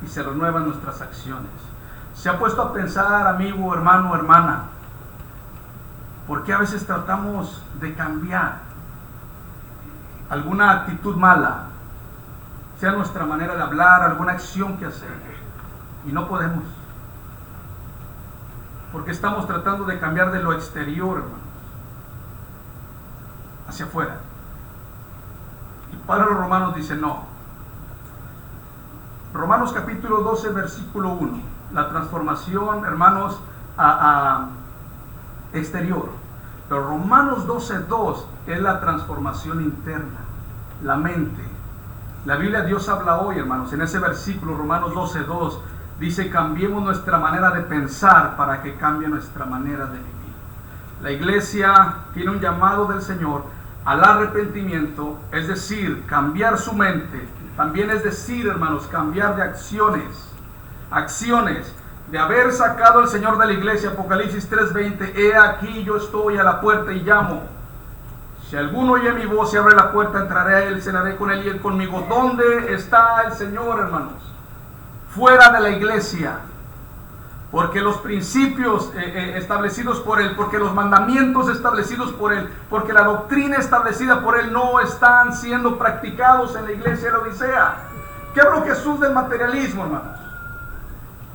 y se renuevan nuestras acciones. Se ha puesto a pensar, amigo, hermano, hermana, ¿Por qué a veces tratamos de cambiar alguna actitud mala, sea nuestra manera de hablar, alguna acción que hacer, y no podemos? Porque estamos tratando de cambiar de lo exterior, hermanos, hacia afuera. Y para los romanos dice no. Romanos capítulo 12, versículo 1. La transformación, hermanos, a exterior. Pero Romanos 12:2 es la transformación interna, la mente. La Biblia, Dios habla hoy, hermanos, en ese versículo, Romanos 12:2, dice: cambiemos nuestra manera de pensar para que cambie nuestra manera de vivir. La iglesia tiene un llamado del Señor al arrepentimiento, es decir, cambiar su mente. También es decir, hermanos, cambiar de acciones. Acciones de haber sacado al Señor de la iglesia. Apocalipsis 3:20, he aquí yo estoy a la puerta y llamo. Si alguno oye mi voz y abre la puerta, entraré a él, cenaré con él y él conmigo. ¿Dónde está el Señor, hermanos? Fuera de la iglesia. Porque los principios establecidos por Él, porque los mandamientos establecidos por Él, porque la doctrina establecida por Él no están siendo practicados en la iglesia de la Odisea. ¿Qué habló Jesús del materialismo, hermanos?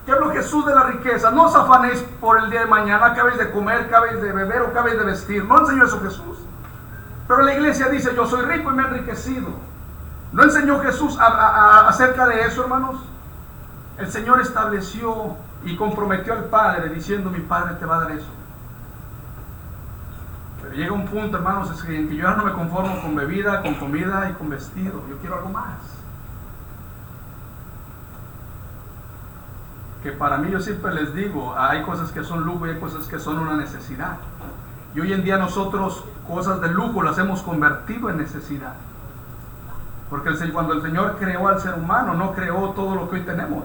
¿Qué habló Jesús de la riqueza? No os afanéis por el día de mañana, que habéis de comer, que habéis de beber o que habéis de vestir. No enseñó eso Jesús. Pero la iglesia dice: yo soy rico y me he enriquecido. ¿No enseñó Jesús acerca de eso, hermanos? El Señor estableció y comprometió al Padre diciendo: mi Padre te va a dar eso. Pero llega un punto, hermanos, en que yo ya no me conformo con bebida, con comida y con vestido. Yo quiero algo más. Que para mí, yo siempre les digo, hay cosas que son lujo y hay cosas que son una necesidad. Y hoy en día nosotros cosas de lujo las hemos convertido en necesidad. Porque cuando el Señor creó al ser humano, no creó todo lo que hoy tenemos.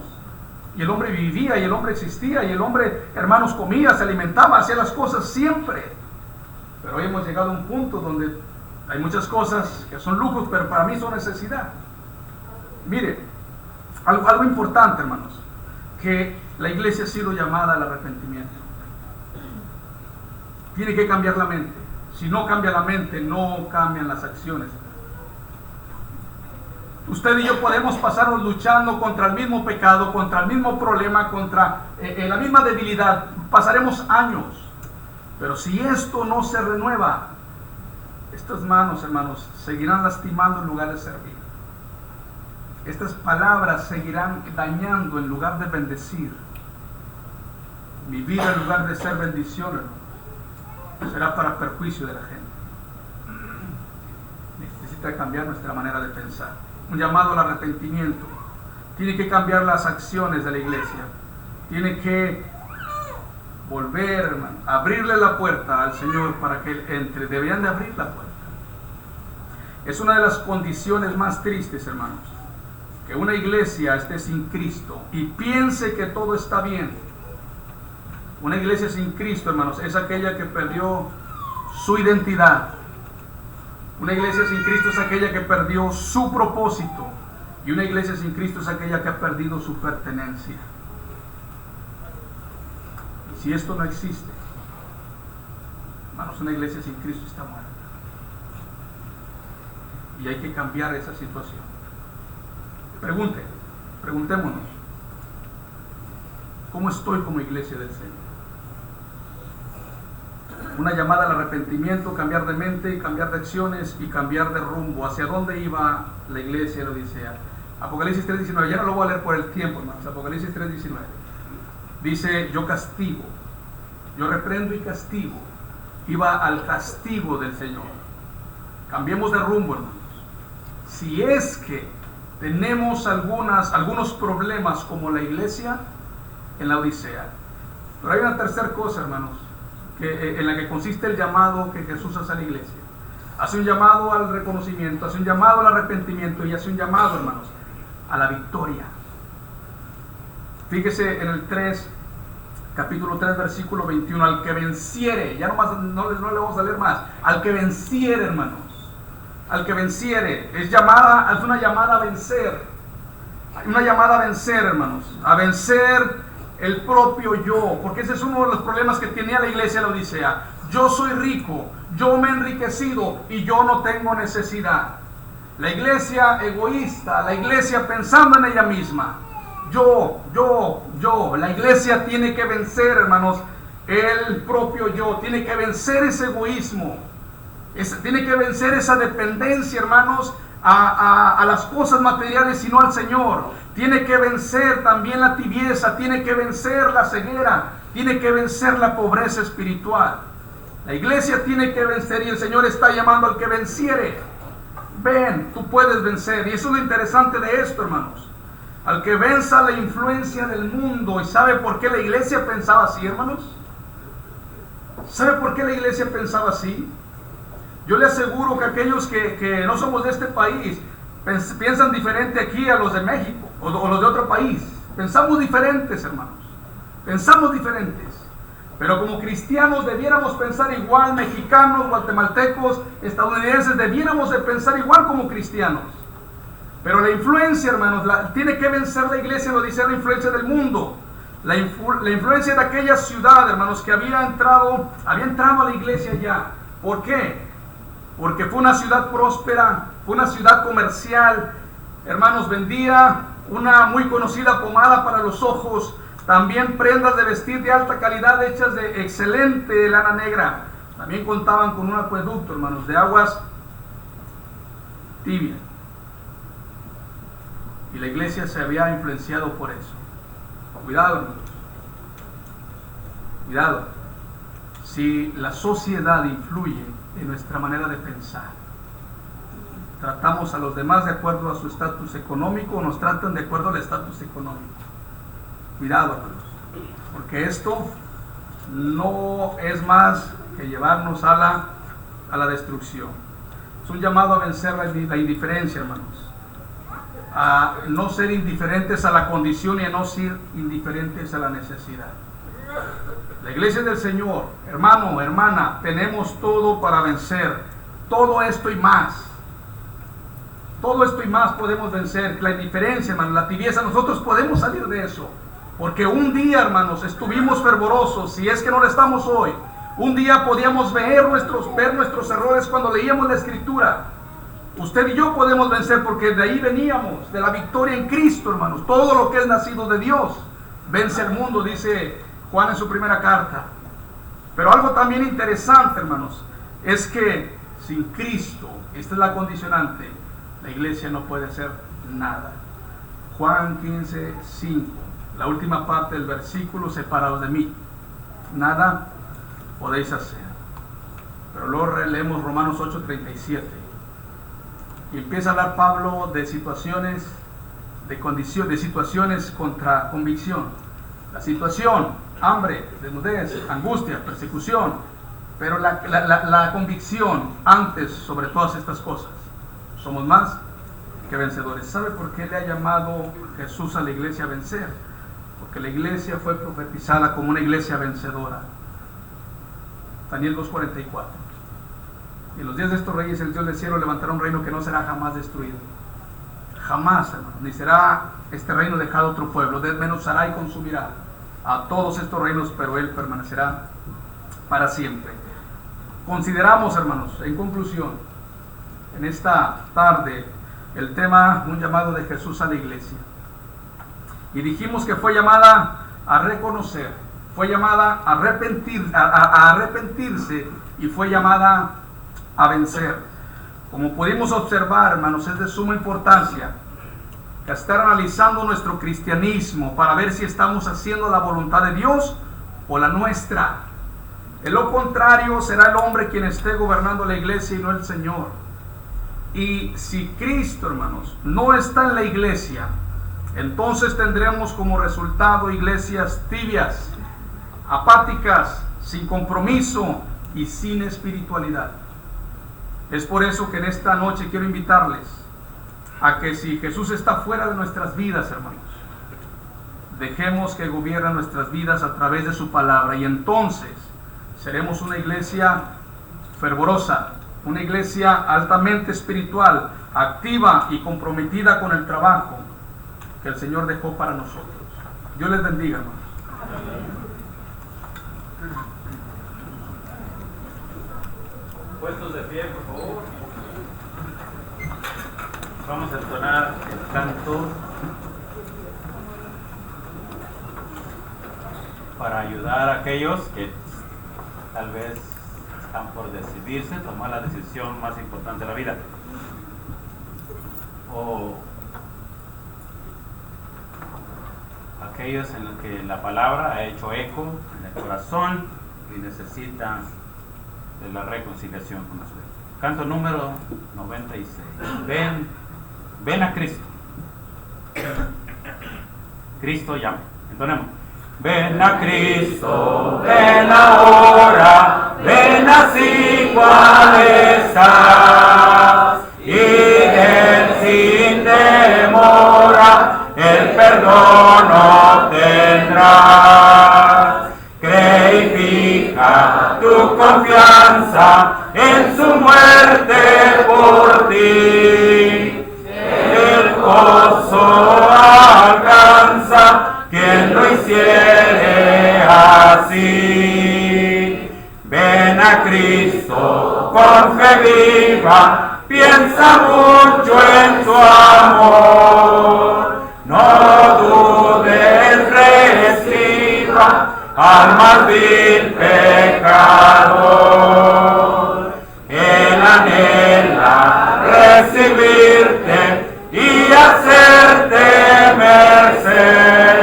Y el hombre vivía, y el hombre existía, y el hombre, hermanos, comía, se alimentaba, hacía las cosas siempre. Pero hoy hemos llegado a un punto donde hay muchas cosas que son lujos, pero para mí son necesidad. Mire, algo importante, hermanos, que la iglesia ha sido llamada al arrepentimiento. Tiene que cambiar la mente. Si no cambia la mente, no cambian las acciones. Usted y yo podemos pasarnos luchando contra el mismo pecado, contra el mismo problema, contra la misma debilidad. Pasaremos años. Pero si esto no se renueva, estas manos, hermanos, seguirán lastimando en lugar de servir. Estas palabras seguirán dañando en lugar de bendecir. Mi vida, en lugar de ser bendición, hermano, será para perjuicio de la gente. Necesita cambiar nuestra manera de pensar. Un llamado al arrepentimiento. Tiene que cambiar las acciones de la iglesia. Tiene que volver, hermano, abrirle la puerta al Señor para que Él entre. Deberían de abrir la puerta. Es una de las condiciones más tristes, hermanos, que una iglesia esté sin Cristo y piense que todo está bien. Una iglesia sin Cristo, hermanos, es aquella que perdió su identidad. Una iglesia sin Cristo es aquella que perdió su propósito. Y una iglesia sin Cristo es aquella que ha perdido su pertenencia. Y si esto no existe, hermanos, una iglesia sin Cristo está muerta. Y hay que cambiar esa situación. Preguntémonos, ¿cómo estoy como iglesia del Señor? Una llamada al arrepentimiento, cambiar de mente, cambiar de acciones y cambiar de rumbo. ¿Hacia dónde iba la iglesia de la Odisea? Apocalipsis 3:19, ya no lo voy a leer por el tiempo, hermanos. Apocalipsis 3:19 dice: yo castigo, yo reprendo y castigo. Iba al castigo del Señor. Cambiemos de rumbo, hermanos. Si es que tenemos algunos problemas como la iglesia en la Odisea. Pero hay una tercera cosa, hermanos, en la que consiste el llamado que Jesús hace a la iglesia. Hace un llamado al reconocimiento, hace un llamado al arrepentimiento y hace un llamado, hermanos, a la victoria. Fíjese en el capítulo 3, versículo 21, al que venciere, ya no le vamos a leer más, al que venciere, hermanos, al que venciere, es una llamada a vencer, hermanos, a vencer el propio yo, porque ese es uno de los problemas que tenía la iglesia de la Odisea. yo soy rico, yo me he enriquecido y yo no tengo necesidad. La iglesia egoísta, la iglesia pensando en ella misma. Yo. La iglesia tiene que vencer, hermanos, el propio yo. Tiene que vencer ese egoísmo. Tiene que vencer esa dependencia, hermanos, a las cosas materiales y no al Señor. Tiene que vencer también la tibieza. Tiene que vencer la ceguera. Tiene que vencer la pobreza espiritual. La iglesia tiene que vencer y el Señor está llamando al que venciere. Ven, tú puedes vencer. Y eso es lo interesante de esto, hermanos. Al que venza la influencia del mundo. ¿Y sabe por qué la iglesia pensaba así, hermanos? ¿Sabe por qué la iglesia pensaba así? Yo le aseguro que aquellos que no somos de este país piensan diferente aquí a los de México o los de otro país. Pensamos diferentes, hermanos. Pensamos diferentes. Pero como cristianos debiéramos pensar igual, mexicanos, guatemaltecos, estadounidenses, debiéramos de pensar igual como cristianos. Pero la influencia, hermanos, tiene que vencer la iglesia, lo dice la influencia del mundo. La influencia de aquella ciudad, hermanos, que había entrado a la iglesia ya. ¿Por qué? Porque fue una ciudad próspera, fue una ciudad comercial. Hermanos, vendía una muy conocida pomada para los ojos. También prendas de vestir de alta calidad hechas de excelente lana negra. También contaban con un acueducto, hermanos, de aguas tibias. Y la iglesia se había influenciado por eso. Cuidado, hermanos. Cuidado. Si la sociedad influye en nuestra manera de pensar, tratamos a los demás de acuerdo a su estatus económico o nos tratan de acuerdo al estatus económico. Cuidado, hermanos, porque esto no es más que llevarnos a la destrucción. Es un llamado a vencer la indiferencia, hermanos, a no ser indiferentes a la condición y a no ser indiferentes a la necesidad. La iglesia del Señor, hermano, hermana, tenemos todo para vencer. Todo esto y más. Todo esto y más podemos vencer. La indiferencia, hermanos, la tibieza, nosotros podemos salir de eso. Porque un día, hermanos, estuvimos fervorosos, si es que no lo estamos hoy. Un día podíamos ver nuestros errores cuando leíamos la Escritura. Usted y yo podemos vencer porque de ahí veníamos, de la victoria en Cristo, hermanos. Todo lo que es nacido de Dios vence al mundo, dice Juan en su primera carta. Pero algo también interesante, hermanos, es que sin Cristo, esta es la condicionante, la iglesia no puede hacer nada. Juan 15:5. La última parte del versículo: separados de mí, nada podéis hacer. Pero luego leemos Romanos 8:37 y empieza a hablar Pablo de situaciones, de situaciones contra convicción. La situación: hambre, desnudez, angustia, persecución. Pero la convicción antes sobre todas estas cosas: somos más que vencedores. ¿Sabe por qué le ha llamado Jesús a la iglesia a vencer? Porque la iglesia fue profetizada como una iglesia vencedora. Daniel 2:44. Y en los días de estos reyes el Dios del cielo levantará un reino que no será jamás destruido. Jamás, hermanos, ni será este reino dejado a otro pueblo. Desmenuzará y consumirá a todos estos reinos, pero él permanecerá para siempre. Consideramos, hermanos, en conclusión, en esta tarde, el tema, un llamado de Jesús a la iglesia. Y dijimos que fue llamada a reconocer, fue llamada a arrepentirse y fue llamada a vencer. Como pudimos observar, hermanos, es de suma importancia estar analizando nuestro cristianismo para ver si estamos haciendo la voluntad de Dios o la nuestra. De lo contrario, será el hombre quien esté gobernando la iglesia y no el Señor. Y si Cristo, hermanos, no está en la iglesia, entonces tendremos como resultado iglesias tibias, apáticas, sin compromiso y sin espiritualidad. Es por eso que en esta noche quiero invitarles a que si Jesús está fuera de nuestras vidas, hermanos, dejemos que gobierne nuestras vidas a través de su palabra, y entonces seremos una iglesia fervorosa, una iglesia altamente espiritual, activa y comprometida con el trabajo que el Señor dejó para nosotros. Dios les bendiga, hermanos. Puestos de pie, por favor. Vamos a entonar el canto para ayudar a aquellos que tal vez están por decidirse, tomar la decisión más importante de la vida. O aquellos en los que la palabra ha hecho eco en el corazón y necesitan de la reconciliación con Dios. Canto número 96. Ven a Cristo. Cristo llama. Entonemos. Ven a Cristo, ven ahora, ven así cual estás, y Él sin demora el perdón obtendrás. Cree y fija tu confianza en su muerte por ti. El gozo alcanza quien lo hiciere así. Ven a Cristo con fe viva, piensa mucho en su amor. No dudes, reciba al más vil pecador. Él anhela recibirte y hacerte merced,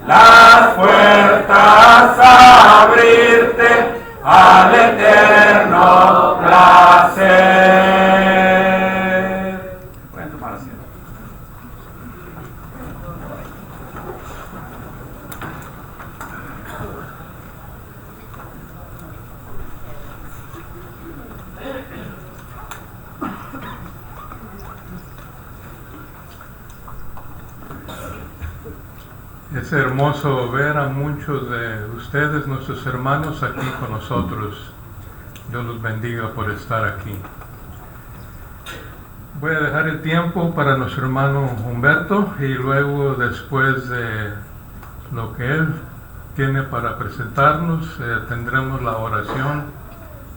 las puertas abrirte al eterno placer. Pueden tomar asiento. Es hermoso ver a muchos de ustedes, nuestros hermanos, aquí con nosotros. Dios los bendiga por estar aquí. Voy a dejar el tiempo para nuestro hermano Humberto y luego, después de lo que él tiene para presentarnos, tendremos la oración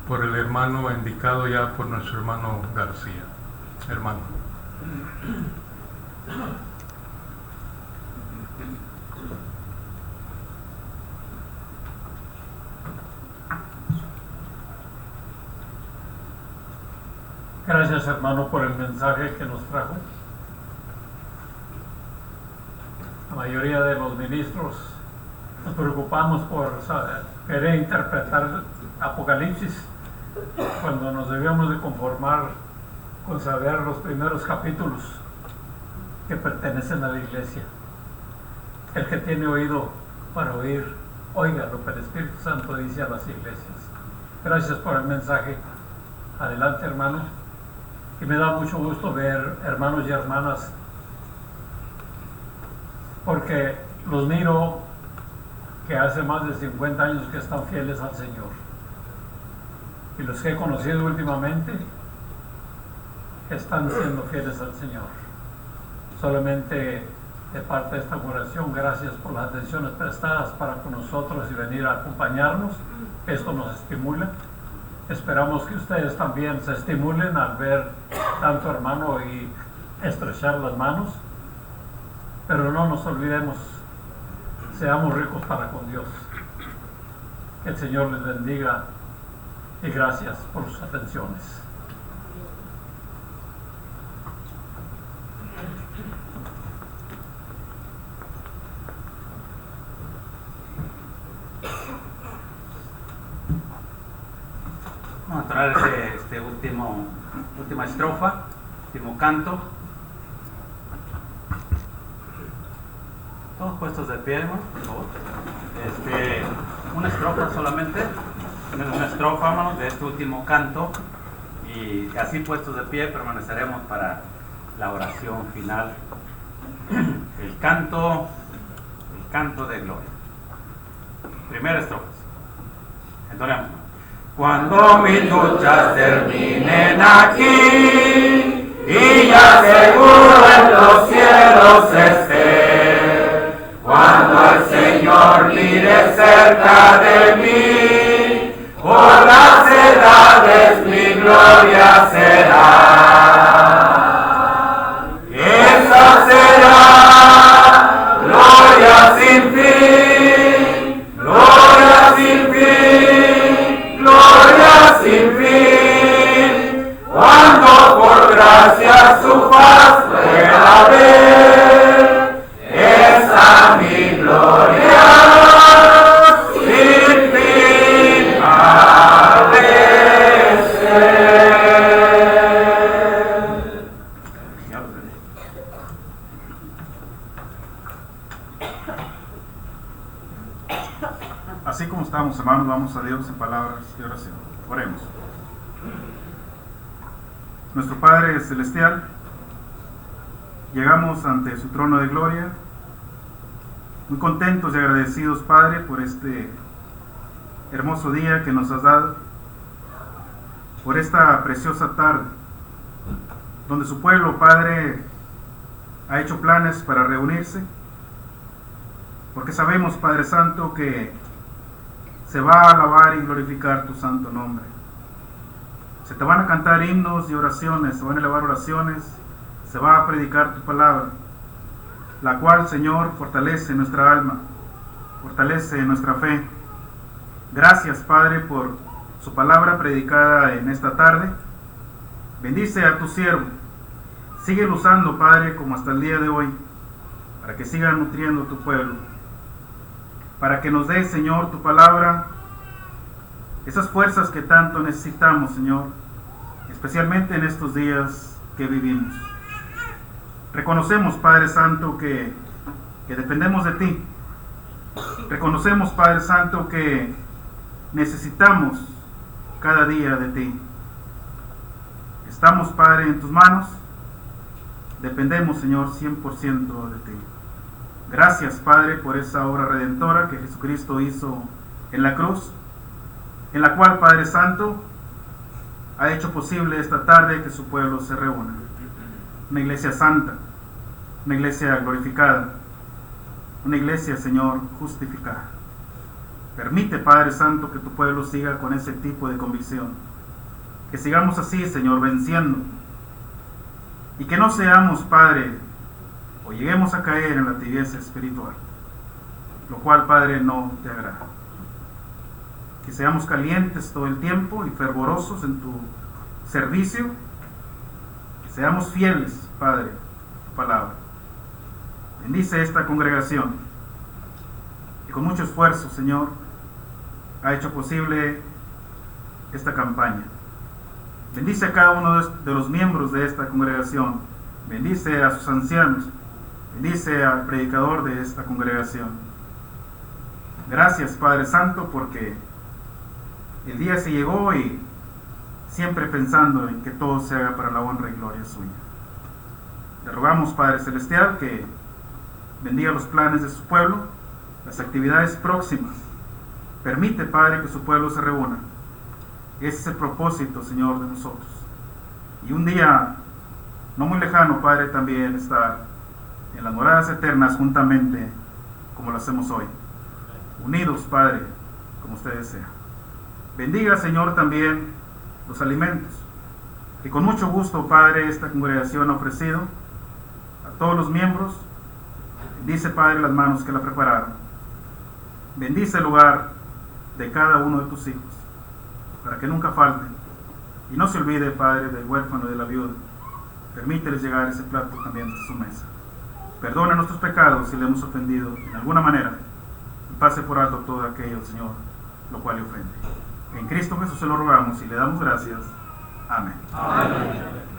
por el hermano indicado ya por nuestro hermano García. Hermano. Gracias, hermano, por el mensaje que nos trajo. La mayoría de los ministros nos preocupamos por querer interpretar Apocalipsis cuando nos debíamos de conformar con saber los primeros capítulos que pertenecen a la iglesia. El que tiene oído para oír, oiga lo que el Espíritu Santo dice a las iglesias. Gracias por el mensaje. Adelante, hermano. Y me da mucho gusto ver hermanos y hermanas, porque los miro que hace más de 50 años que están fieles al Señor. Y los que he conocido últimamente están siendo fieles al Señor. Solamente de parte de esta oración, gracias por las atenciones prestadas para con nosotros y venir a acompañarnos. Esto nos estimula. Esperamos que ustedes también se estimulen al ver tanto hermano y estrechar las manos. Pero no nos olvidemos, seamos ricos para con Dios. Que el Señor les bendiga y gracias por sus atenciones. Vamos a traer este última estrofa, último canto. Todos puestos de pie, hermano, por favor. Una estrofa solamente, una estrofa, hermano, de este último canto, y así puestos de pie permaneceremos para la oración final. El canto de gloria. Primera estrofa. Entonemos. Cuando mis luchas terminen aquí y ya seguro en los cielos esté, cuando el Señor mire cerca de mí, por las edades gloria será. Esa será gloria sin fin, gloria sin fin, gloria sin fin, cuando por gracia su faz pueda ver. Esa mi gloria sin fin ha de ser. Así como estamos, hermanos, vamos a Dios en palabras de oración. Oremos. Nuestro Padre Celestial, llegamos ante su trono de gloria, muy contentos y agradecidos, Padre, por este hermoso día que nos has dado, por esta preciosa tarde, donde su pueblo, Padre, ha hecho planes para reunirse, porque sabemos, Padre Santo, que se va a alabar y glorificar tu santo nombre. Se te van a cantar himnos y oraciones, se van a elevar oraciones, se va a predicar tu palabra, la cual, Señor, fortalece nuestra alma, fortalece nuestra fe. Gracias, Padre, por su palabra predicada en esta tarde. Bendice a tu siervo. Síguelo usando, Padre, como hasta el día de hoy, para que siga nutriendo tu pueblo, para que nos dé, Señor, tu palabra, esas fuerzas que tanto necesitamos, Señor, especialmente en estos días que vivimos. Reconocemos, Padre Santo, que dependemos de ti. Reconocemos, Padre Santo, que necesitamos cada día de ti. Estamos, Padre, en tus manos. Dependemos, Señor, 100% de ti. Gracias, Padre, por esa obra redentora que Jesucristo hizo en la cruz, en la cual, Padre Santo, ha hecho posible esta tarde que su pueblo se reúna. Una iglesia santa, una iglesia glorificada, una iglesia, Señor, justificada. Permite, Padre Santo, que tu pueblo siga con ese tipo de convicción. Que sigamos así, Señor, venciendo. Y que no seamos, Padre, o lleguemos a caer en la tibieza espiritual, lo cual, Padre, no te agrada. Que seamos calientes todo el tiempo y fervorosos en tu servicio. Que seamos fieles, Padre, a tu palabra. Bendice esta congregación que con mucho esfuerzo, Señor, ha hecho posible esta campaña. Bendice a cada uno de los miembros de esta congregación. Bendice a sus ancianos. Bendice al predicador de esta congregación. Gracias, Padre Santo, porque el día se llegó y siempre pensando en que todo se haga para la honra y gloria suya. Le rogamos, Padre Celestial, que bendiga los planes de su pueblo, las actividades próximas. Permite, Padre, que su pueblo se reúna. Ese es el propósito, Señor, de nosotros. Y un día, no muy lejano, Padre, también estar en las moradas eternas juntamente, como lo hacemos hoy. Unidos, Padre, como usted desea. Bendiga, Señor, también los alimentos que con mucho gusto, Padre, esta congregación ha ofrecido a todos los miembros. Bendice, Padre, las manos que la prepararon. Bendice el hogar de cada uno de tus hijos, para que nunca falten. Y no se olvide, Padre, del huérfano y de la viuda. Permíteles llegar ese plato también de su mesa. Perdona nuestros pecados si le hemos ofendido en alguna manera. Y pase por alto todo aquello, Señor, lo cual le ofende. En Cristo Jesús se lo rogamos y le damos gracias. Amén. Amén.